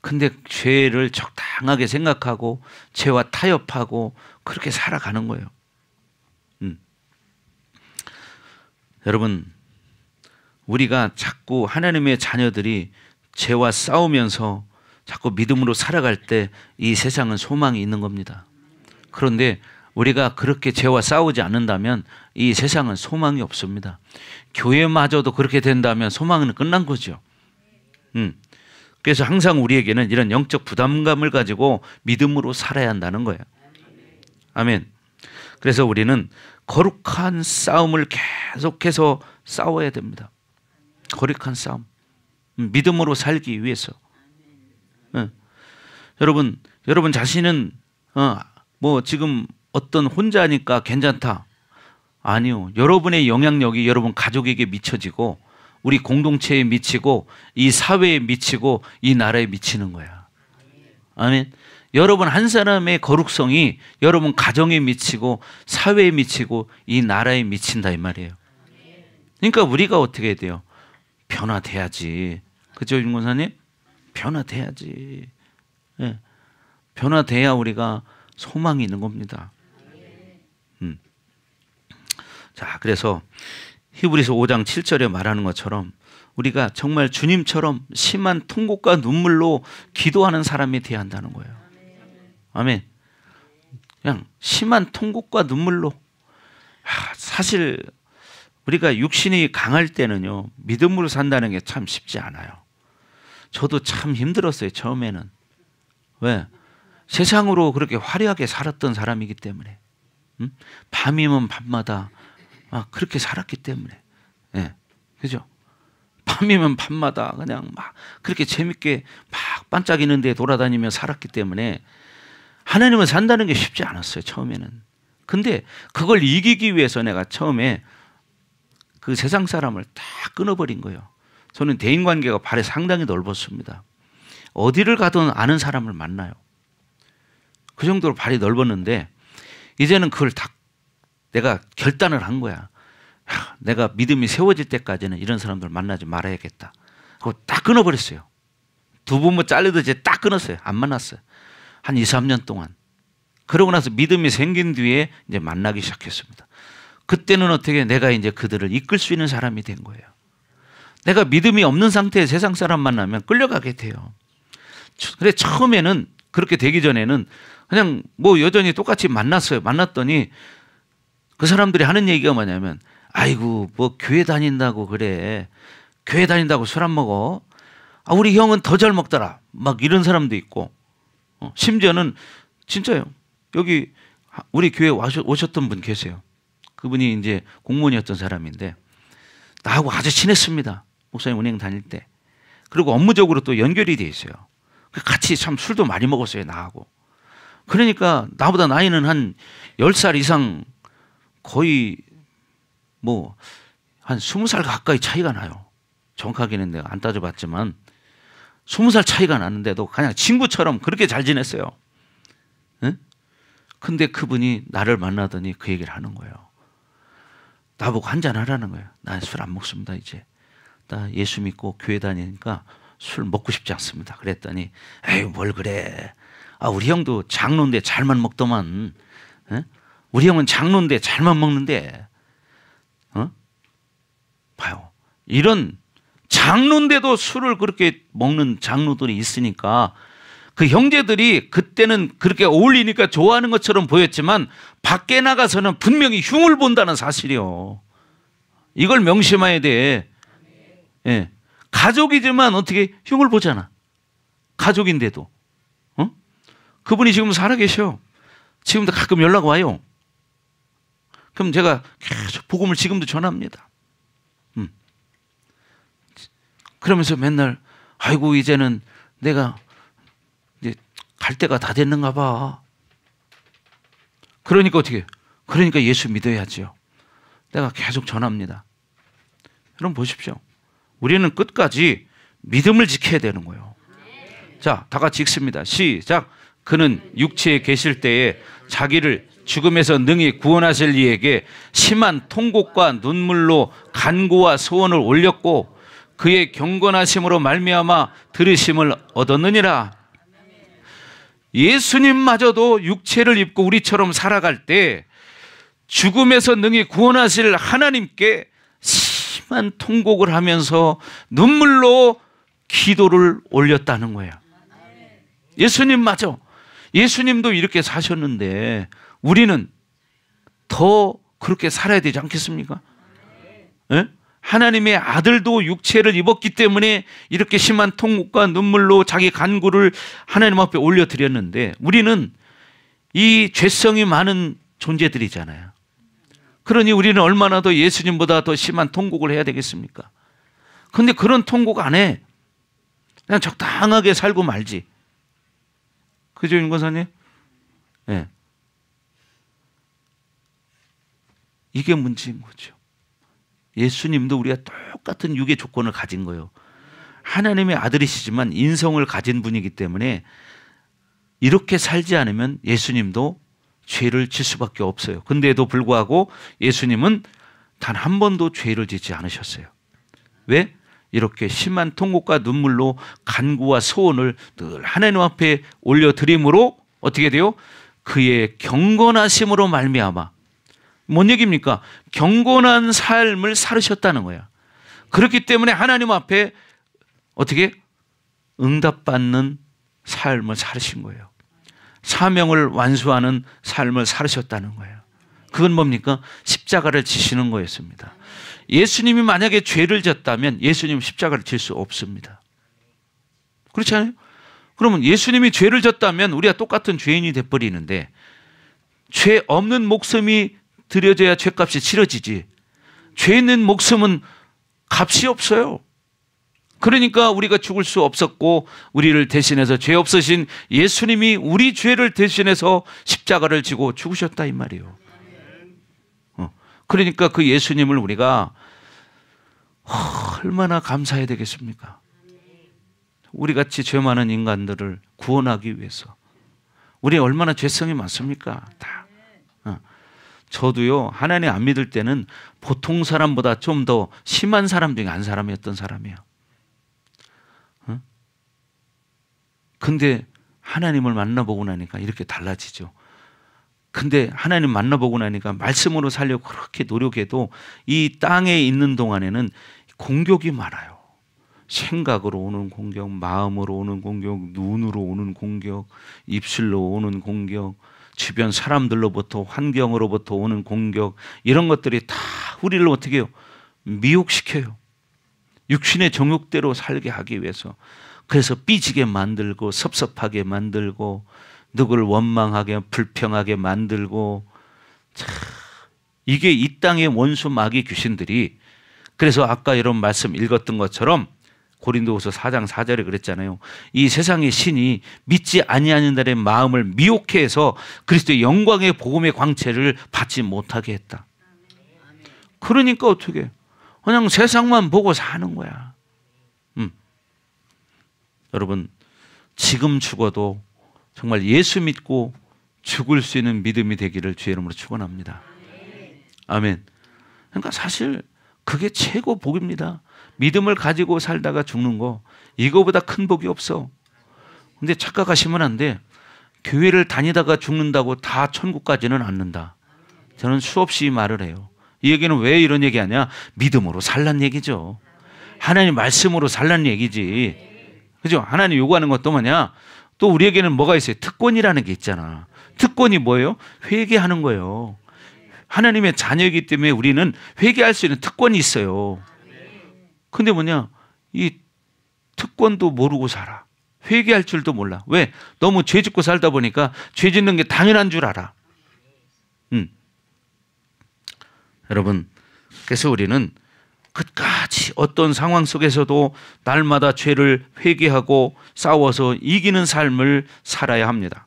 근데 죄를 적당하게 생각하고 죄와 타협하고 그렇게 살아가는 거예요. 여러분, 우리가 자꾸 하나님의 자녀들이 죄와 싸우면서 자꾸 믿음으로 살아갈 때 이 세상은 소망이 있는 겁니다. 그런데 우리가 그렇게 죄와 싸우지 않는다면 이 세상은 소망이 없습니다. 교회마저도 그렇게 된다면 소망은 끝난 거죠. 그래서 항상 우리에게는 이런 영적 부담감을 가지고 믿음으로 살아야 한다는 거예요. 아멘. 그래서 우리는 거룩한 싸움을 계속해서 싸워야 됩니다. 거룩한 싸움. 믿음으로 살기 위해서. 여러분 자신은 뭐 지금 어떤 혼자니까 괜찮다. 아니요. 여러분의 영향력이 여러분 가족에게 미쳐지고 우리 공동체에 미치고 이 사회에 미치고 이 나라에 미치는 거야. 아멘. 여러분 한 사람의 거룩성이 여러분 가정에 미치고 사회에 미치고 이 나라에 미친다 이 말이에요. 그러니까 우리가 어떻게 해야 돼요? 변화돼야지. 그죠, 윤권사님? 변화돼야지. 네. 변화돼야 우리가 소망이 있는 겁니다. 자, 그래서 히브리서 5장 7절에 말하는 것처럼 우리가 정말 주님처럼 심한 통곡과 눈물로 기도하는 사람이 되어야 한다는 거예요. 아멘. 그냥 심한 통곡과 눈물로. 사실 우리가 육신이 강할 때는요, 믿음으로 산다는 게 참 쉽지 않아요. 저도 참 힘들었어요, 처음에는. 왜? 세상으로 그렇게 화려하게 살았던 사람이기 때문에. 밤이면 밤마다 그렇게 살았기 때문에. 예. 그죠? 밤이면 밤마다 그냥 막 그렇게 재밌게 막 반짝이는 데 돌아다니며 살았기 때문에 하나님은 산다는 게 쉽지 않았어요, 처음에는. 근데 그걸 이기기 위해서 내가 처음에 그 세상 사람을 다 끊어버린 거예요. 저는 대인관계가 발에 상당히 넓었습니다. 어디를 가든 아는 사람을 만나요. 그 정도로 발이 넓었는데 이제는 그걸 다 내가 결단을 한 거야. 내가 믿음이 세워질 때까지는 이런 사람들 만나지 말아야겠다. 그거 딱 끊어버렸어요. 두부모 잘리듯이 딱 끊었어요. 안 만났어요. 한 2, 3년 동안. 그러고 나서 믿음이 생긴 뒤에 이제 만나기 시작했습니다. 그때는 어떻게 내가 이제 그들을 이끌 수 있는 사람이 된 거예요. 내가 믿음이 없는 상태에 세상 사람 만나면 끌려가게 돼요. 그래 처음에는 그렇게 되기 전에는 그냥 뭐 여전히 똑같이 만났어요. 만났더니 그 사람들이 하는 얘기가 뭐냐면, 아이고 뭐 교회 다닌다고 그래. 교회 다닌다고 술 안 먹어. 우리 형은 더 잘 먹더라. 막 이런 사람도 있고, 심지어는 진짜요. 여기 우리 교회 오셨던 분 계세요. 그분이 이제 공무원이었던 사람인데 나하고 아주 친했습니다. 목사님 은행 다닐 때. 그리고 업무적으로 또 연결이 돼 있어요. 같이 참 술도 많이 먹었어요, 나하고. 그러니까 나보다 나이는 한 10살 이상, 거의 뭐 한 20살 가까이 차이가 나요. 정확하게는 내가 안 따져봤지만 20살 차이가 나는데도 그냥 친구처럼 그렇게 잘 지냈어요. 응? 근데 그분이 나를 만나더니 그 얘기를 하는 거예요. 나보고 한잔하라는 거예요. 난 술 안 먹습니다, 이제. 나 예수 믿고 교회 다니니까 술 먹고 싶지 않습니다. 그랬더니, 에이, 뭘 그래. 우리 형도 장로인데 잘만 먹더만. 에? 우리 형은 장로인데 잘만 먹는데. 봐요. 이런 장로인데도 술을 그렇게 먹는 장로들이 있으니까 그 형제들이 그때는 그렇게 어울리니까 좋아하는 것처럼 보였지만 밖에 나가서는 분명히 흉을 본다는 사실이요. 이걸 명심해야 돼. 예. 가족이지만 어떻게 흉을 보잖아. 가족인데도. 그분이 지금 살아계셔. 지금도 가끔 연락 와요. 그럼 제가 계속 복음을 지금도 전합니다. 그러면서 맨날, 아이고 이제는 내가 이제 갈 때가 다 됐는가 봐. 그러니까 어떻게? 그러니까 예수 믿어야지요. 내가 계속 전합니다. 여러분 보십시오. 우리는 끝까지 믿음을 지켜야 되는 거예요. 자, 다 같이 읽습니다. 시작. 그는 육체에 계실 때에 자기를 죽음에서 능히 구원하실 이에게 심한 통곡과 눈물로 간구와 소원을 올렸고 그의 경건하심으로 말미암아 들으심을 얻었느니라. 예수님마저도 육체를 입고 우리처럼 살아갈 때 죽음에서 능히 구원하실 하나님께 심한 통곡을 하면서 눈물로 기도를 올렸다는 거예요. 예수님마저. 예수님도 이렇게 사셨는데 우리는 더 그렇게 살아야 되지 않겠습니까? 예? 하나님의 아들도 육체를 입었기 때문에 이렇게 심한 통곡과 눈물로 자기 간구를 하나님 앞에 올려드렸는데 우리는 이 죄성이 많은 존재들이잖아요. 그러니 우리는 얼마나 더 예수님보다 더 심한 통곡을 해야 되겠습니까? 그런데 그런 통곡 안 해. 그냥 적당하게 살고 말지. 그죠, 윤건사님? 네. 이게 문제인 거죠. 예수님도 우리가 똑같은 육의 조건을 가진 거예요. 하나님의 아들이시지만 인성을 가진 분이기 때문에 이렇게 살지 않으면 예수님도 죄를 질 수밖에 없어요. 근데도 불구하고 예수님은 단 한 번도 죄를 짓지 않으셨어요. 왜? 이렇게 심한 통곡과 눈물로 간구와 소원을 늘 하나님 앞에 올려드림으로 어떻게 돼요? 그의 경건하심으로 말미암아. 뭔 얘기입니까? 경건한 삶을 살으셨다는 거야. 그렇기 때문에 하나님 앞에 어떻게? 응답받는 삶을 살으신 거예요. 사명을 완수하는 삶을 살으셨다는 거예요. 그건 뭡니까? 십자가를 지시는 거였습니다. 예수님이 만약에 죄를 졌다면 예수님은 십자가를 질 수 없습니다. 그렇지 않아요? 그러면 예수님이 죄를 졌다면 우리가 똑같은 죄인이 돼버리는데 죄 없는 목숨이 드려져야 죄값이 치러지지. 죄 있는 목숨은 값이 없어요. 그러니까 우리가 죽을 수 없었고 우리를 대신해서 죄 없으신 예수님이 우리 죄를 대신해서 십자가를 지고 죽으셨다 이 말이에요. 그러니까 그 예수님을 우리가 얼마나 감사해야 되겠습니까? 우리같이 죄 많은 인간들을 구원하기 위해서. 우리 얼마나 죄성이 많습니까? 다. 저도요, 하나님 안 믿을 때는 보통 사람보다 좀 더 심한 사람 중에 한 사람이었던 사람이에요. 근데 하나님을 만나보고 나니까 이렇게 달라지죠. 근데 하나님 만나보고 나니까 말씀으로 살려고 그렇게 노력해도 이 땅에 있는 동안에는 공격이 많아요. 생각으로 오는 공격, 마음으로 오는 공격, 눈으로 오는 공격, 입술로 오는 공격, 주변 사람들로부터 환경으로부터 오는 공격, 이런 것들이 다 우리를 어떻게 해요? 미혹시켜요. 육신의 정욕대로 살게 하기 위해서. 그래서 삐지게 만들고 섭섭하게 만들고 누구를 원망하게 불평하게 만들고. 이게 이 땅의 원수 마귀 귀신들이. 그래서 아까 이런 말씀 읽었던 것처럼 고린도후서 4장 4절에 그랬잖아요. 이 세상의 신이 믿지 아니하는 자의 마음을 미혹해 해서 그리스도의 영광의 복음의 광채를 받지 못하게 했다. 그러니까 어떻게 그냥 세상만 보고 사는 거야. 여러분, 지금 죽어도 정말 예수 믿고 죽을 수 있는 믿음이 되기를 주의 이름으로 축원합니다. 아멘. 그러니까 사실 그게 최고 복입니다. 믿음을 가지고 살다가 죽는 거, 이거보다 큰 복이 없어. 근데 착각하시면 안 돼. 교회를 다니다가 죽는다고 다 천국 가지는 않는다. 저는 수없이 말을 해요. 이 얘기는 왜 이런 얘기하냐? 믿음으로 살란 얘기죠. 하나님 말씀으로 살란 얘기지. 그죠? 하나님 요구하는 것도 뭐냐? 또 우리에게는 뭐가 있어요? 특권이라는 게 있잖아. 특권이 뭐예요? 회개하는 거예요. 하나님의 자녀이기 때문에 우리는 회개할 수 있는 특권이 있어요. 근데 뭐냐? 이 특권도 모르고 살아. 회개할 줄도 몰라. 왜? 너무 죄 짓고 살다 보니까 죄 짓는 게 당연한 줄 알아. 여러분, 그래서 우리는 끝까지 어떤 상황 속에서도 날마다 죄를 회개하고 싸워서 이기는 삶을 살아야 합니다.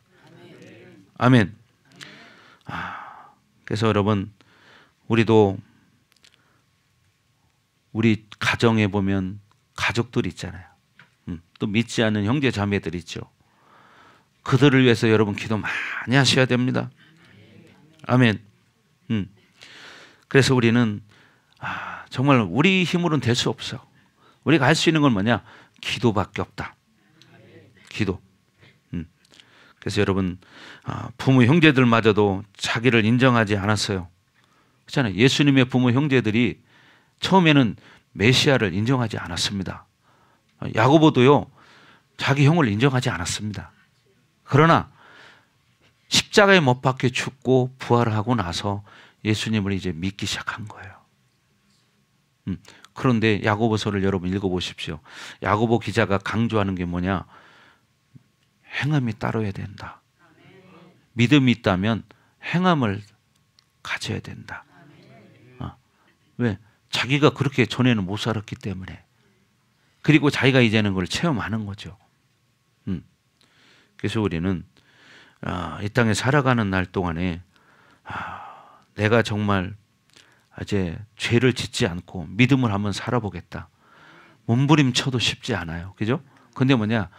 아멘. 그래서 여러분, 우리도 우리 가정에 보면 가족들 있잖아요. 또 믿지 않는 형제 자매들 있죠. 그들을 위해서 여러분 기도 많이 하셔야 됩니다. 아멘. 그래서 우리는 정말 우리 힘으로는 될 수 없어. 우리가 할 수 있는 건 뭐냐? 기도밖에 없다. 기도. 그래서 여러분, 부모 형제들마저도 자기를 인정하지 않았어요. 그렇잖아요. 예수님의 부모 형제들이 처음에는 메시아를 인정하지 않았습니다. 야고보도요, 자기 형을 인정하지 않았습니다. 그러나 십자가에 못 박혀 죽고 부활하고 나서 예수님을 이제 믿기 시작한 거예요. 그런데 야고보서를 여러분 읽어보십시오. 야고보 기자가 강조하는 게 뭐냐? 행함이 따라야 된다. 믿음이 있다면 행함을 가져야 된다. 왜? 자기가 그렇게 전에는 못 살았기 때문에. 그리고 자기가 이제는 그걸 체험하는 거죠. 그래서 우리는 이 땅에 살아가는 날 동안에 내가 정말 이제 죄를 짓지 않고 믿음을 한번 살아보겠다. 몸부림쳐도 쉽지 않아요. 그죠? 근데 뭐냐?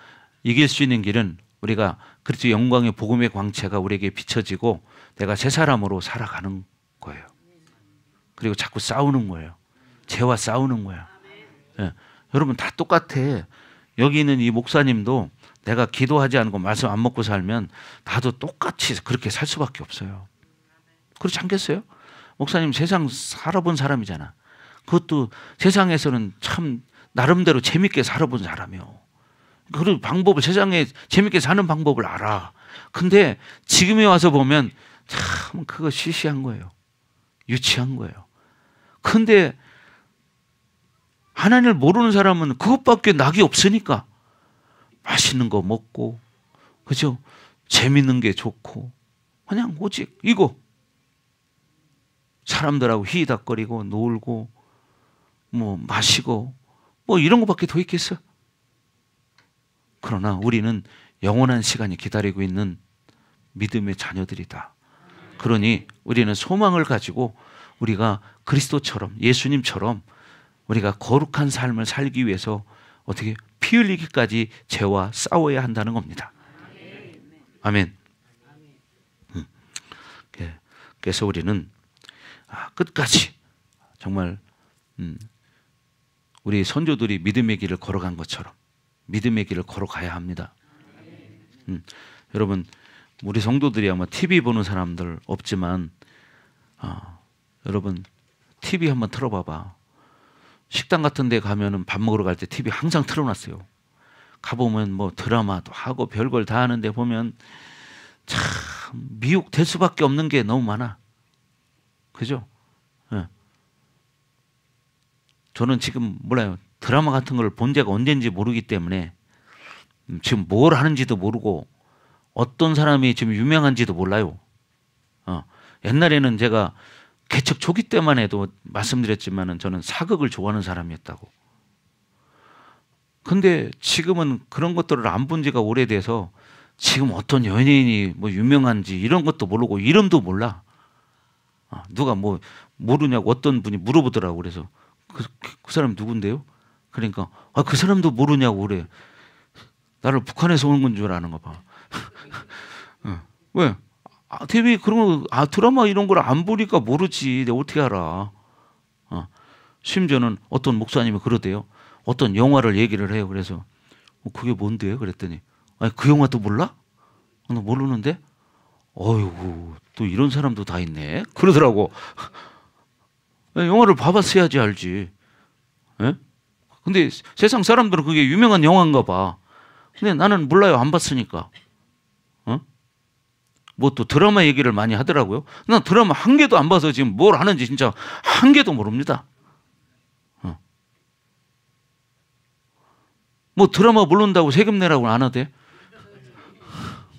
이길 수 있는 길은 우리가 그리스도 영광의 복음의 광채가 우리에게 비춰지고 내가 새 사람으로 살아가는 거예요. 그리고 자꾸 싸우는 거예요. 죄와 싸우는 거야. 예. 여러분 다 똑같아. 여기 있는 이 목사님도 내가 기도하지 않고 말씀 안 먹고 살면 나도 똑같이 그렇게 살 수밖에 없어요. 그렇지 않겠어요? 목사님 세상 살아본 사람이잖아. 그것도 세상에서는 참 나름대로 재밌게 살아본 사람이요. 그 방법을, 세상에 재밌게 사는 방법을 알아. 근데 지금에 와서 보면 참 그거 시시한 거예요. 유치한 거예요. 근데 하나님을 모르는 사람은 그것밖에 낙이 없으니까 맛있는 거 먹고, 그죠? 재밌는 게 좋고, 그냥 오직 이거. 사람들하고 희닥거리고 놀고 뭐 마시고 뭐 이런 것밖에 더 있겠어? 그러나 우리는 영원한 시간이 기다리고 있는 믿음의 자녀들이다. 그러니 우리는 소망을 가지고 우리가 그리스도처럼, 예수님처럼 우리가 거룩한 삶을 살기 위해서 어떻게 피 흘리기까지 죄와 싸워야 한다는 겁니다. 아멘. 그래서 우리는 끝까지 정말 우리 선조들이 믿음의 길을 걸어간 것처럼 믿음의 길을 걸어가야 합니다. 여러분, 우리 성도들이 아마 TV 보는 사람들 없지만 여러분 TV 한번 틀어봐봐. 식당 같은 데 가면은 밥 먹으러 갈 때 TV 항상 틀어놨어요. 가보면 뭐 드라마도 하고 별걸 다 하는데 보면 참 미혹될 수밖에 없는 게 너무 많아. 그죠? 예. 저는 지금 몰라요. 드라마 같은 걸 본 지가 언제인지 모르기 때문에 지금 뭘 하는지도 모르고 어떤 사람이 지금 유명한지도 몰라요. 옛날에는 제가 개척 초기 때만 해도 말씀드렸지만은 저는 사극을 좋아하는 사람이었다고. 근데 지금은 그런 것들을 안 본 지가 오래돼서 지금 어떤 연예인이 뭐 유명한지 이런 것도 모르고 이름도 몰라. 누가 뭐 모르냐고 어떤 분이 물어보더라고. 그래서 그 사람 누군데요? 그러니까 그 사람도 모르냐고 그래. 나를 북한에서 온 건 줄 아는가 봐. 왜? TV 그런 거, 드라마 이런 걸 안 보니까 모르지. 내가 어떻게 알아? 심지어는 어떤 목사님이 그러대요. 어떤 영화를 얘기를 해요. 그래서 그게 뭔데요? 그랬더니 아니 그 영화도 몰라? 나 모르는데. 어이구 또 이런 사람도 다 있네. 그러더라고. 영화를 봐봤어야지 알지. 예? 근데 세상 사람들은 그게 유명한 영화인가 봐. 근데 나는 몰라요. 안 봤으니까. 뭐 또 드라마 얘기를 많이 하더라고요. 난 드라마 한 개도 안 봐서 지금 뭘 하는지 진짜 한 개도 모릅니다. 뭐 드라마 모른다고 세금 내라고 안 하대.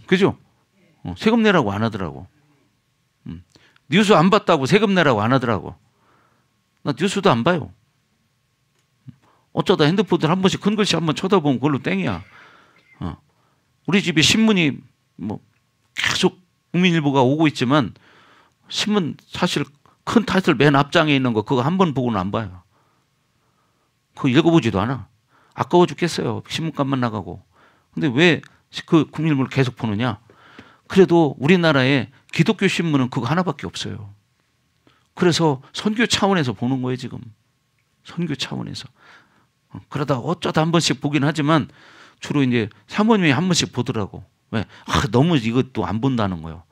그죠? 세금 내라고 안 하더라고. 뉴스 안 봤다고 세금 내라고 안 하더라고. 나 뉴스도 안 봐요. 어쩌다 핸드폰을 한 번씩 큰 글씨 한번 쳐다보면 그걸로 땡이야. 우리 집에 신문이 뭐 계속 국민일보가 오고 있지만 신문 사실 큰 타이틀 맨 앞장에 있는 거 그거 한 번 보고는 안 봐요. 그거 읽어보지도 않아. 아까워 죽겠어요. 신문값만 나가고. 근데 왜 그 국민일보를 계속 보느냐? 그래도 우리나라에 기독교 신문은 그거 하나밖에 없어요. 그래서 선교 차원에서 보는 거예요, 지금. 선교 차원에서. 그러다 어쩌다 한 번씩 보긴 하지만 주로 이제 사모님이 한 번씩 보더라고. 왜? 너무 이것도 안 본다는 거예요.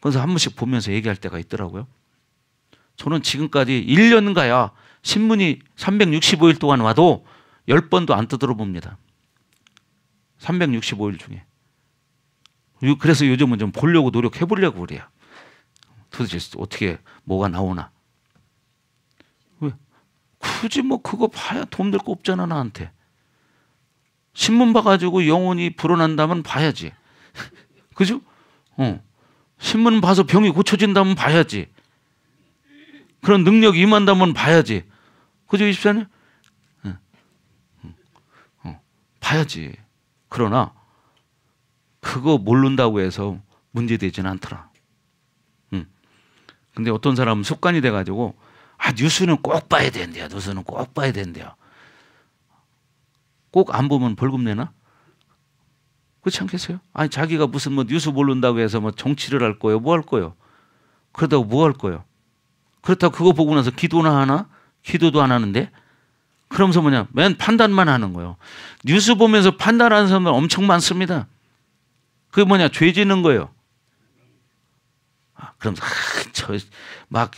그래서 한 번씩 보면서 얘기할 때가 있더라고요. 저는 지금까지 1년 가야 신문이 365일 동안 와도 10번도 안 뜯어 봅니다. 365일 중에. 그래서 요즘은 좀 보려고 노력해 보려고 그래요. 도대체 어떻게 뭐가 나오나. 왜? 굳이 뭐 그거 봐야 돈 될 거 없잖아 나한테. 신문 봐가지고 영혼이 불어난다면 봐야지. 그죠? 신문 봐서 병이 고쳐진다면 봐야지. 그런 능력이 임한다면 봐야지. 그죠, 이십사님? 봐야지. 그러나 그거 모른다고 해서 문제되지는 않더라. 근데 어떤 사람은 습관이 돼가지고 뉴스는 꼭 봐야 된대요. 뉴스는 꼭 봐야 된대요. 꼭 안 보면 벌금 내나? 그렇지 않겠어요? 아니 자기가 무슨 뭐 뉴스 모른다고 해서 뭐 정치를 할 거예요? 뭐 할 거예요? 그러다고 뭐 할 거예요? 그렇다고 그거 보고 나서 기도나 하나? 기도도 안 하는데? 그러면서 뭐냐? 맨 판단만 하는 거예요. 뉴스 보면서 판단하는 사람들 엄청 많습니다. 그게 뭐냐? 죄 짓는 거예요. 그러면서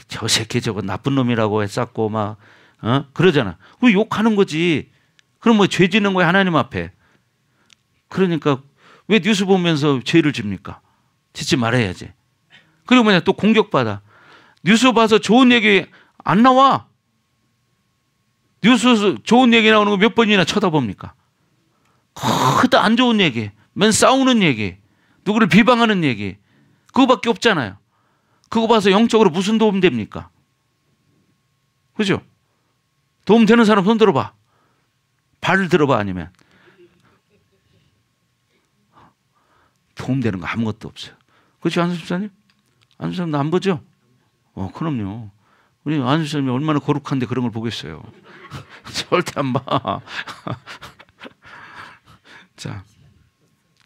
저 새끼 저거 나쁜 놈이라고 했었고 막 그러잖아. 그 욕하는 거지. 그럼 뭐 죄 짓는 거야 하나님 앞에. 그러니까 왜 뉴스 보면서 죄를 집니까? 짓지 말아야지. 그리고 뭐냐 또 공격받아. 뉴스 봐서 좋은 얘기 안 나와. 뉴스 좋은 얘기 나오는 거 몇 번이나 쳐다봅니까? 그다 안 좋은 얘기, 맨 싸우는 얘기, 누구를 비방하는 얘기, 그거밖에 없잖아요. 그거 봐서 영적으로 무슨 도움 됩니까? 그죠? 도움 되는 사람 손 들어봐. 발을 들어봐 아니면. 도움 되는 거 아무것도 없어요. 그렇죠, 안수 집사님? 안수 집사님 안 보죠? 그럼요. 우리 안수 집사님이 얼마나 거룩한데 그런 걸 보겠어요. 절대 안 봐. 자,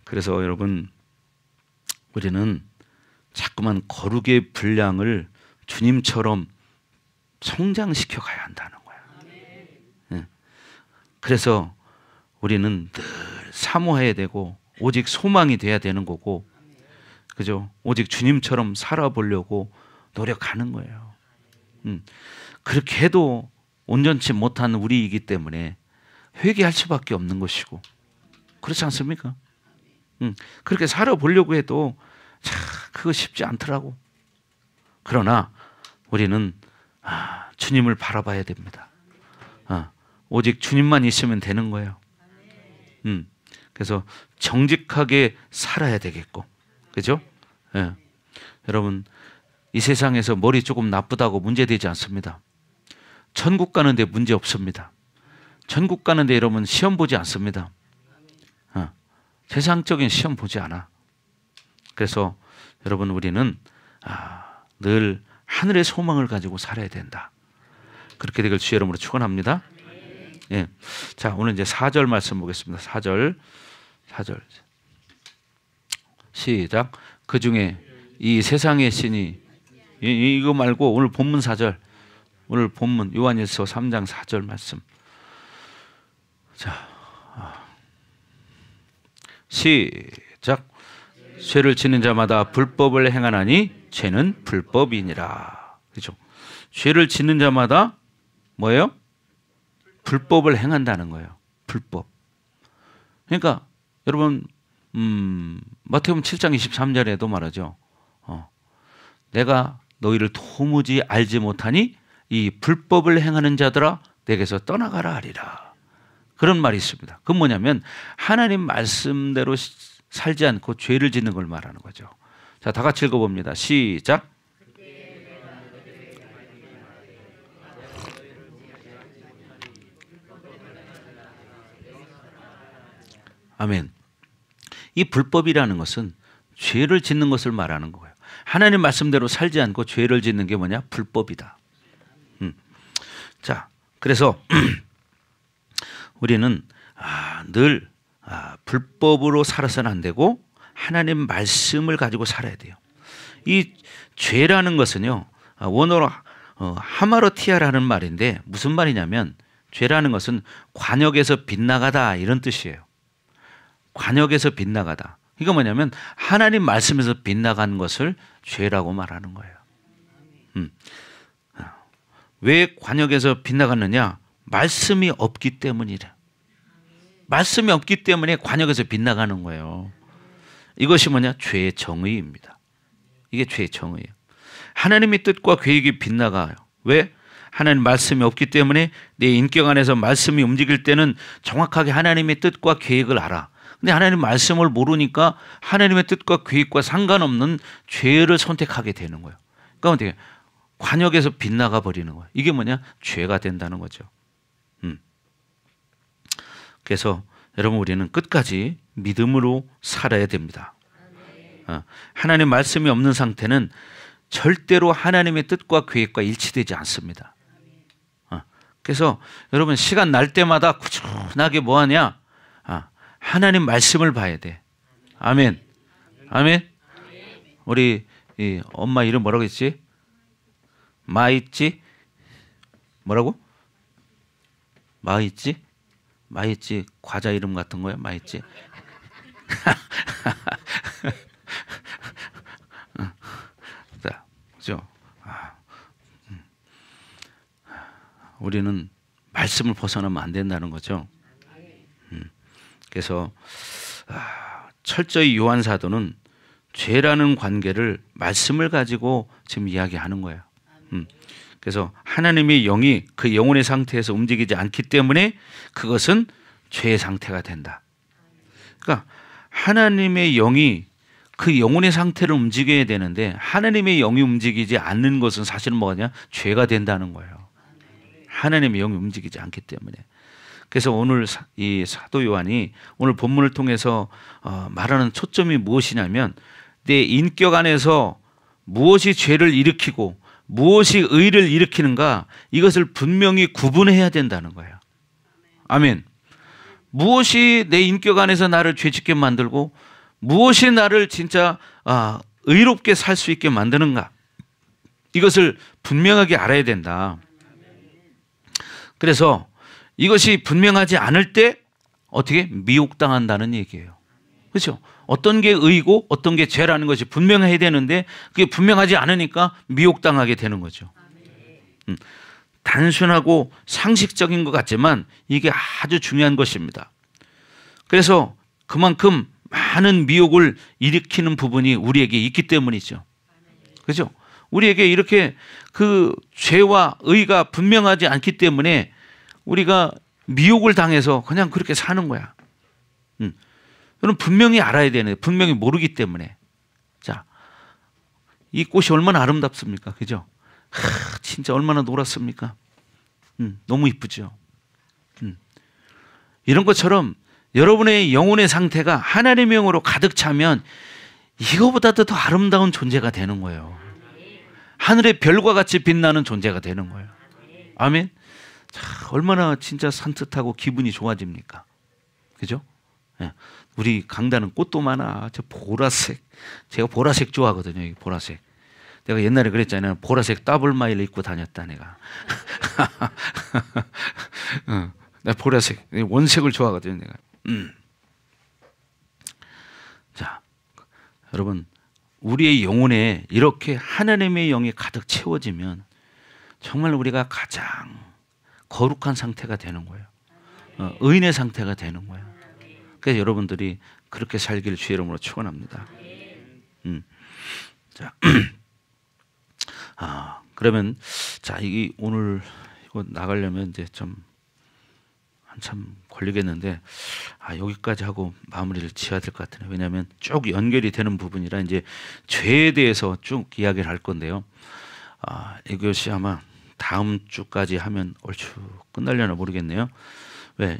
그래서 여러분 우리는 자꾸만 거룩의 분량을 주님처럼 성장시켜 가야 한다는 거야. 네. 그래서 우리는 늘 사모해야 되고 오직 소망이 돼야 되는 거고, 그죠? 오직 주님처럼 살아보려고 노력하는 거예요. 그렇게 해도 온전치 못한 우리이기 때문에 회개할 수밖에 없는 것이고, 그렇지 않습니까? 그렇게 살아보려고 해도 그거 쉽지 않더라고. 그러나 우리는 주님을 바라봐야 됩니다. 오직 주님만 있으면 되는 거예요. 그래서 정직하게 살아야 되겠고, 그죠? 예. 여러분 이 세상에서 머리 조금 나쁘다고 문제되지 않습니다. 천국 가는데 문제 없습니다. 천국 가는데 여러분 시험 보지 않습니다. 세상적인 시험 보지 않아. 그래서 여러분 우리는 늘 하늘의 소망을 가지고 살아야 된다. 그렇게 되길 주의 이름으로 축원합니다. 예. 자, 오늘 이제 4절 말씀 보겠습니다. 4절 시작. 그 중에 이 세상의 신이, 이거 말고 오늘 본문 4절, 오늘 본문 요한일서 3장 4절 말씀. 자, 시작. 죄를 지는 자마다 불법을 행하나니 죄는 불법이니라. 그렇죠? 죄를 짓는 자마다 뭐예요? 불법을 행한다는 거예요. 불법. 그러니까 여러분 마태복음 7장 23절에도 말하죠. 내가 너희를 도무지 알지 못하니 이 불법을 행하는 자들아 내게서 떠나가라 하리라. 그런 말이 있습니다. 그건 뭐냐면 하나님 말씀대로 살지 않고 죄를 짓는 걸 말하는 거죠. 자, 다 같이 읽어봅니다. 시작. 아멘. 이 불법이라는 것은 죄를 짓는 것을 말하는 거예요. 하나님 말씀대로 살지 않고 죄를 짓는 게 뭐냐? 불법이다. 자, 그래서 우리는 늘 불법으로 살아서는 안 되고 하나님 말씀을 가지고 살아야 돼요. 이 죄라는 것은요, 원어로 하마로티아라는 말인데 무슨 말이냐면 죄라는 것은 관역에서 빗나가다 이런 뜻이에요. 관역에서 빗나가다. 이거 뭐냐면 하나님 말씀에서 빗나간 것을 죄라고 말하는 거예요. 왜 관역에서 빗나갔느냐? 말씀이 없기 때문이래. 말씀이 없기 때문에 관역에서 빗나가는 거예요. 이것이 뭐냐? 죄의 정의입니다. 이게 죄의 정의예요. 하나님의 뜻과 계획이 빗나가요. 왜? 하나님 말씀이 없기 때문에 내 인격 안에서 말씀이 움직일 때는 정확하게 하나님의 뜻과 계획을 알아. 근데 하나님 말씀을 모르니까 하나님의 뜻과 계획과 상관없는 죄를 선택하게 되는 거예요. 그러니까 어떻게 관역에서 빗나가 버리는 거예요. 이게 뭐냐? 죄가 된다는 거죠. 그래서 여러분 우리는 끝까지 믿음으로 살아야 됩니다. 하나님 말씀이 없는 상태는 절대로 하나님의 뜻과 계획과 일치되지 않습니다. 그래서 여러분 시간 날 때마다 꾸준하게 뭐하냐? 하나님 말씀을 봐야 돼. 아멘. 아멘. 우리 엄마 이름 뭐라고 했지? 마이찌? 뭐라고? 마이찌? 마이찌 과자 이름 같은 거야? 마이찌? 자, 그죠? 우리는 말씀을 벗어나면 안 된다는 거죠. 그래서 철저히 요한 사도는 죄라는 관계를 말씀을 가지고 지금 이야기하는 거예요. 그래서 하나님의 영이 그 영혼의 상태에서 움직이지 않기 때문에 그것은 죄의 상태가 된다. 그러니까 하나님의 영이 그 영혼의 상태를 움직여야 되는데 하나님의 영이 움직이지 않는 것은 사실은 뭐냐? 죄가 된다는 거예요. 하나님의 영이 움직이지 않기 때문에. 그래서 오늘 이 사도 요한이 오늘 본문을 통해서 말하는 초점이 무엇이냐면 내 인격 안에서 무엇이 죄를 일으키고 무엇이 의를 일으키는가 이것을 분명히 구분해야 된다는 거예요. 아멘. 무엇이 내 인격 안에서 나를 죄짓게 만들고 무엇이 나를 진짜 의롭게 살 수 있게 만드는가 이것을 분명하게 알아야 된다. 그래서 이것이 분명하지 않을 때 어떻게 미혹당한다는 얘기예요. 그렇죠? 어떤 게 의고 어떤 게 죄라는 것이 분명해야 되는데 그게 분명하지 않으니까 미혹당하게 되는 거죠. 단순하고 상식적인 것 같지만 이게 아주 중요한 것입니다. 그래서 그만큼 많은 미혹을 일으키는 부분이 우리에게 있기 때문이죠. 그렇죠? 우리에게 이렇게 그 죄와 의가 분명하지 않기 때문에 우리가 미혹을 당해서 그냥 그렇게 사는 거야. 여러분 분명히 알아야 되는데 분명히 모르기 때문에. 자, 이 꽃이 얼마나 아름답습니까? 그죠? 진짜 얼마나 노랗습니까? 너무 이쁘죠. 이런 것처럼 여러분의 영혼의 상태가 하나님의 영으로 가득 차면 이거보다도 더 아름다운 존재가 되는 거예요. 하늘의 별과 같이 빛나는 존재가 되는 거예요. 아멘. 자, 얼마나 진짜 산뜻하고 기분이 좋아집니까? 그죠? 네. 우리 강단은 꽃도 많아. 저 보라색. 제가 보라색 좋아하거든요. 이 보라색. 내가 옛날에 그랬잖아요. 보라색 더블마일 입고 다녔다 내가. 나 보라색 원색을 좋아하거든요. 내가. 자, 여러분 우리의 영혼에 이렇게 하나님의 영이 가득 채워지면 정말 우리가 가장 거룩한 상태가 되는 거예요. 의인의 상태가 되는 거예요. 그래서 여러분들이 그렇게 살기를 주의 이름으로 축원합니다. 자, 그러면 자, 이 오늘 이거 나가려면 이제 좀 한참 걸리겠는데 여기까지 하고 마무리를 지어야 될 것 같아요. 왜냐하면 쭉 연결이 되는 부분이라 이제 죄에 대해서 쭉 이야기를 할 건데요. 이것이 아마 다음 주까지 하면 얼추 끝날려나 모르겠네요. 왜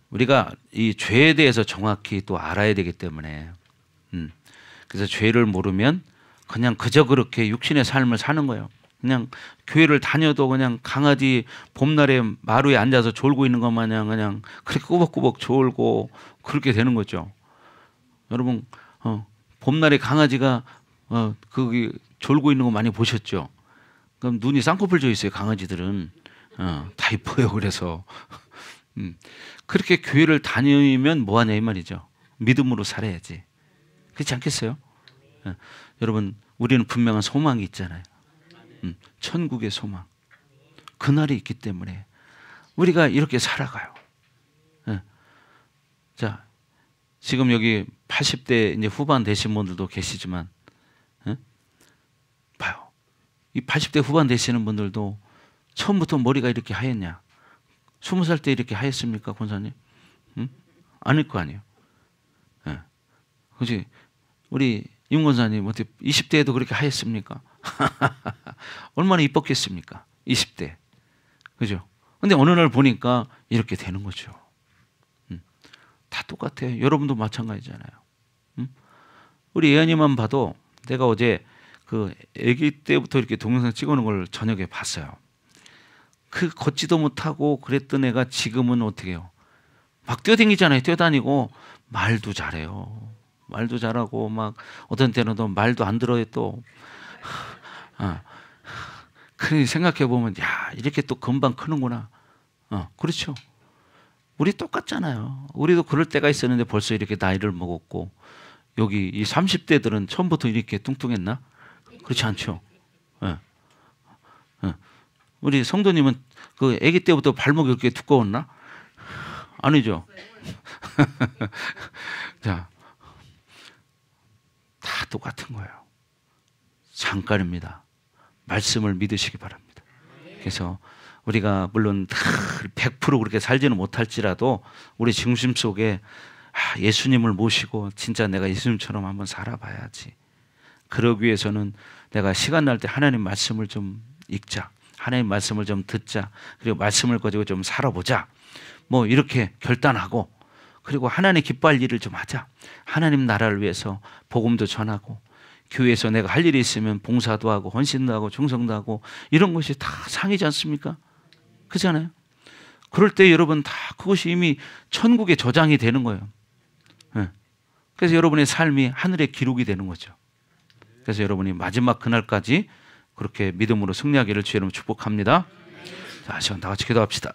우리가 이 죄에 대해서 정확히 또 알아야 되기 때문에 그래서 죄를 모르면 그냥 그저 그렇게 육신의 삶을 사는 거예요. 그냥 교회를 다녀도 그냥 강아지 봄날에 마루에 앉아서 졸고 있는 것 마냥 그냥 그렇게 꾸벅꾸벅 졸고 그렇게 되는 거죠. 여러분 봄날에 강아지가 거기 졸고 있는 거 많이 보셨죠? 그럼 눈이 쌍꺼풀 져 있어요. 강아지들은 다 이뻐요. 그래서 그렇게 교회를 다니면 뭐하냐 이 말이죠. 믿음으로 살아야지. 그렇지 않겠어요? 여러분 우리는 분명한 소망이 있잖아요. 천국의 소망. 그날이 있기 때문에 우리가 이렇게 살아가요. 자, 지금 여기 80대 이제 후반 되신 분들도 계시지만 봐요. 이 80대 후반 되시는 분들도 처음부터 머리가 이렇게 하였냐? 20살 때 이렇게 하였습니까, 권사님? 아닐 거 아니에요. 그렇지? 우리 임 권사님 어떻게 20대에도 그렇게 하였습니까? 얼마나 이뻤겠습니까? 20대. 그죠? 근데 어느 날 보니까 이렇게 되는 거죠. 다 똑같아요. 여러분도 마찬가지잖아요. 우리 예언이만 봐도 내가 어제 그 아기 때부터 이렇게 동영상 찍어놓은 걸 저녁에 봤어요. 그 걷지도 못하고 그랬던 애가 지금은 어떻게 해요? 막 뛰어다니잖아요. 뛰어다니고 말도 잘해요. 말도 잘하고 막 어떤 때는 또 말도 안 들어요 또. 그러니 생각해 보면 야 이렇게 또 금방 크는구나. 그렇죠. 우리 똑같잖아요. 우리도 그럴 때가 있었는데 벌써 이렇게 나이를 먹었고 여기 이 30대들은 처음부터 이렇게 뚱뚱했나? 그렇지 않죠. 우리 성도님은 그 아기 때부터 발목이 이렇게 두꺼웠나? 아니죠. 자, 다 똑같은 거예요. 잠깐입니다. 말씀을 믿으시기 바랍니다. 그래서 우리가 물론 100% 그렇게 살지는 못할지라도 우리 중심 속에 예수님을 모시고 진짜 내가 예수님처럼 한번 살아봐야지. 그러기 위해서는 내가 시간 날 때 하나님 말씀을 좀 읽자. 하나님 말씀을 좀 듣자. 그리고 말씀을 가지고 좀 살아보자. 뭐 이렇게 결단하고 그리고 하나님 기뻐할 일을 좀 하자. 하나님 나라를 위해서 복음도 전하고 교회에서 내가 할 일이 있으면 봉사도 하고 헌신도 하고 충성도 하고 이런 것이 다 상이지 않습니까? 그렇잖아요. 그럴 때 여러분 다 그것이 이미 천국에 저장이 되는 거예요. 그래서 여러분의 삶이 하늘에 기록이 되는 거죠. 그래서 여러분이 마지막 그날까지 그렇게 믿음으로 승리하기를 주의 이름으로 축복합니다. 자, 시간 다 같이 기도합시다.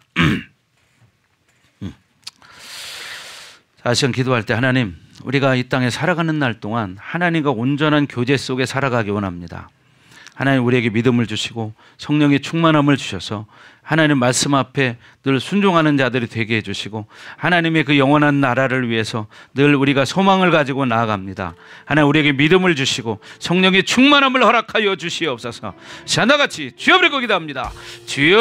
자, 시간 기도할 때 하나님, 우리가 이 땅에 살아가는 날 동안 하나님과 온전한 교제 속에 살아가기 원합니다. 하나님 우리에게 믿음을 주시고 성령의 충만함을 주셔서 하나님 말씀 앞에 늘 순종하는 자들이 되게 해주시고 하나님의 그 영원한 나라를 위해서 늘 우리가 소망을 가지고 나아갑니다. 하나님 우리에게 믿음을 주시고 성령의 충만함을 허락하여 주시옵소서. 하나같이 주여 부르고 기도합니다. 주여.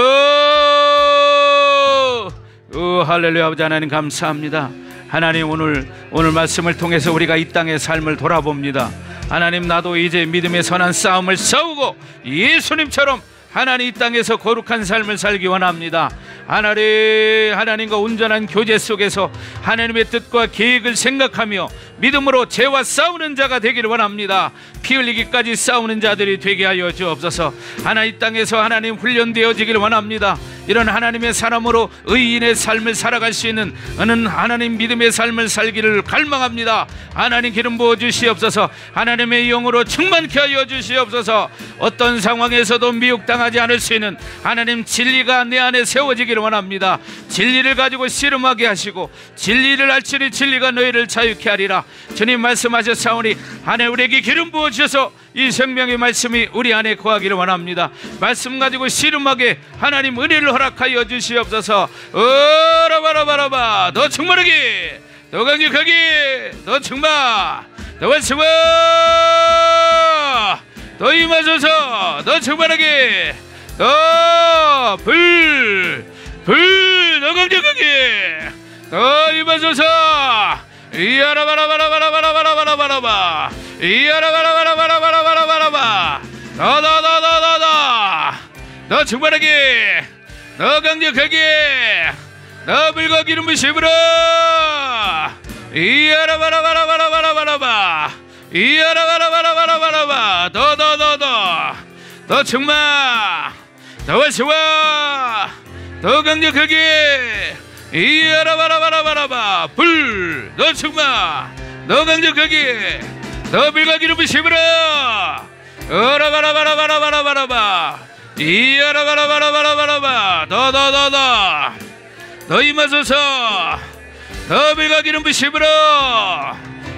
할렐루야. 아버지 하나님 감사합니다. 하나님 오늘 말씀을 통해서 우리가 이 땅의 삶을 돌아봅니다. 하나님 나도 이제 믿음의 선한 싸움을 싸우고 예수님처럼 하나님 이 땅에서 거룩한 삶을 살기 원합니다. 하나님과 온전한 교제 속에서 하나님의 뜻과 계획을 생각하며 믿음으로 죄와 싸우는 자가 되기를 원합니다. 피 흘리기까지 싸우는 자들이 되게 하여 주옵소서. 하나님 이 땅에서 하나님 훈련되어지기를 원합니다. 이런 하나님의 사람으로 의인의 삶을 살아갈 수 있는 하나님 믿음의 삶을 살기를 갈망합니다. 하나님 기름 부어 주시옵소서. 하나님의 영으로 충만케 하여 주시옵소서. 어떤 상황에서도 미혹당하지 않을 수 있는 하나님 진리가 내 안에 세워지기를 원합니다. 진리를 가지고 씨름하게 하시고 진리를 알지니 진리가 너희를 자유케 하리라. 주님 말씀하셨사오니 하나님 우리에게 기름 부어 주셔서 이 생명의 말씀이 우리 안에 거하기를 원합니다. 말씀 가지고 씨름하게 하나님 은혜를 허락하여 주시옵소서. 어라바라바라바 더 충만하게 더 강력하게 더 충만 더 말씀아 더 임하소서. 더 충만하게 더 더 강력하게 더 임하소서. 이야라바라바라바라바라바라바라바라바 이야라바라바라바라바라바라바 더 충만하게 더 강력하게 더 불과 기름 부심으로 이야라바라바라바라바라바라바 이야라바라바라바라바라바 더 충만 더 활성화 더 강력하게 이야라바라바라바라바 불 더 충만 더 강력하게 더 불과 기름 부심으로 어라바라바라바라바라바라바 이야라바라바라바라바라바 더 임하소서 더 불과 기름 부심으로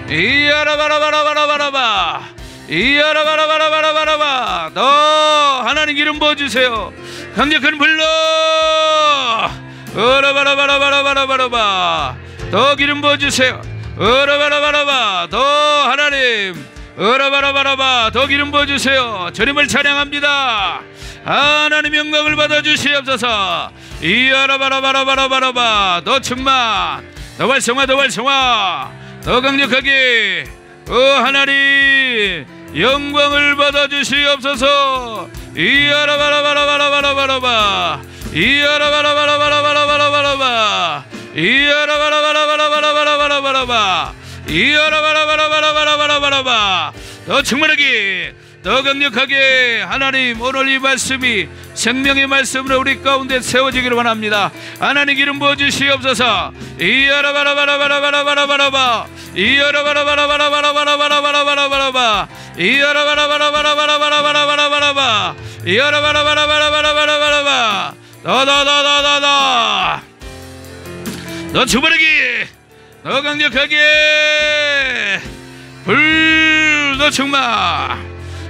이야라바라바라바라바라바 이야라바라바라바라바라바 더 하나님 기름 부어주세요. 강력한 불로 어라바라바라바라바라바 더 기름 부어주세요. 어라바라바라바 더 하나님 어라바라바라바 더 기름 부어주세요. 주님을 찬양합니다. 하나님 영광을 받아주시옵소서. 이야라바라바라바라바라바 더 충만 더 활성화 더 강력하게 하나님 영광을 받아주시옵소서. 이야라바라바라바라바라바 이야라바라바라바라바라바라바 이야라바라바라바라바라바라바 이야라바라바라바라바라바라바 더 충만하게 더 강력하게 하나님 오늘 이 말씀이 생명의 말씀으로 우리 가운데 세워지기를 원합니다. 하나님 기름 부어주시옵소서. 이야라바라바라바라바라바라바 이야라바라바라바라바라바라바라바라바 이야라바라바라바라바라바라바라바 이야라바라바라바라바라바라바 더 충만하게 더 강력하게 불 더 충만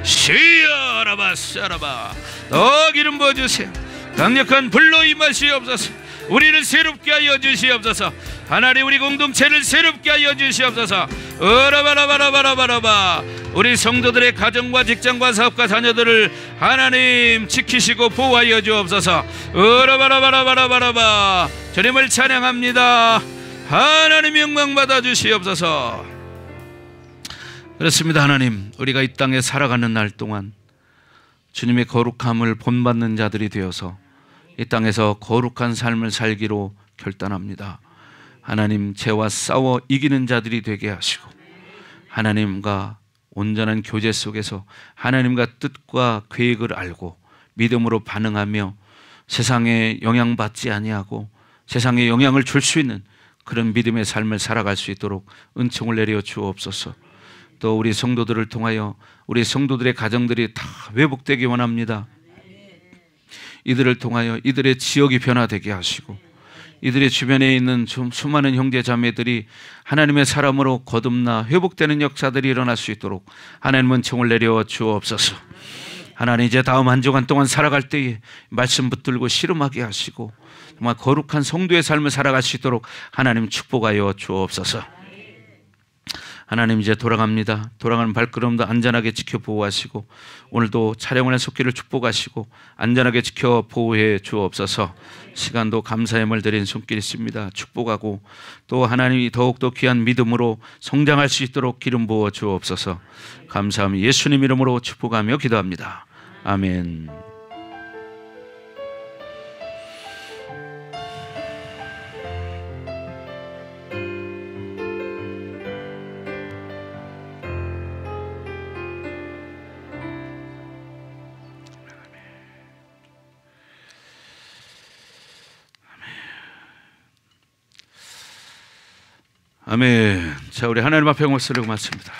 시야라바사라바 더 기름 부어주세요. 강력한 불로 임하시옵소서. 우리를 새롭게 하여 주시옵소서. 하나님 우리 공동체를 새롭게 하여 주시옵소서. 어라바라바라바라바라바 우리 성도들의 가정과 직장과 사업과 자녀들을 하나님 지키시고 보호하여 주옵소서. 어라바라바라바라바라바 주님을 찬양합니다. 하나님 영광 받아 주시옵소서. 그렇습니다. 하나님 우리가 이 땅에 살아가는 날 동안 주님의 거룩함을 본받는 자들이 되어서 이 땅에서 거룩한 삶을 살기로 결단합니다. 하나님 죄와 싸워 이기는 자들이 되게 하시고 하나님과 온전한 교제 속에서 하나님과 뜻과 계획을 알고 믿음으로 반응하며 세상에 영향받지 아니하고 세상에 영향을 줄 수 있는 그런 믿음의 삶을 살아갈 수 있도록 은총을 내려 주옵소서. 또 우리 성도들을 통하여 우리 성도들의 가정들이 다 회복되기 원합니다. 이들을 통하여 이들의 지역이 변화되게 하시고 이들의 주변에 있는 수많은 형제 자매들이 하나님의 사람으로 거듭나 회복되는 역사들이 일어날 수 있도록 하나님 은총을 내려 주옵소서. 하나님 이제 다음 한 주간 동안 살아갈 때에 말씀 붙들고 씨름하게 하시고 정말 거룩한 성도의 삶을 살아갈 수 있도록 하나님 축복하여 주옵소서. 하나님 이제 돌아갑니다. 돌아가는 발걸음도 안전하게 지켜 보호하시고 오늘도 촬영원의 속기를 축복하시고 안전하게 지켜 보호해 주옵소서. 시간도 감사의 말 드린 손길 있습니다. 축복하고 또 하나님이 더욱더 귀한 믿음으로 성장할 수 있도록 기름 부어 주옵소서. 감사하며 예수님 이름으로 축복하며 기도합니다. 아멘. 아멘. 자, 우리 하나님 앞에 목소리를 맞춥니다.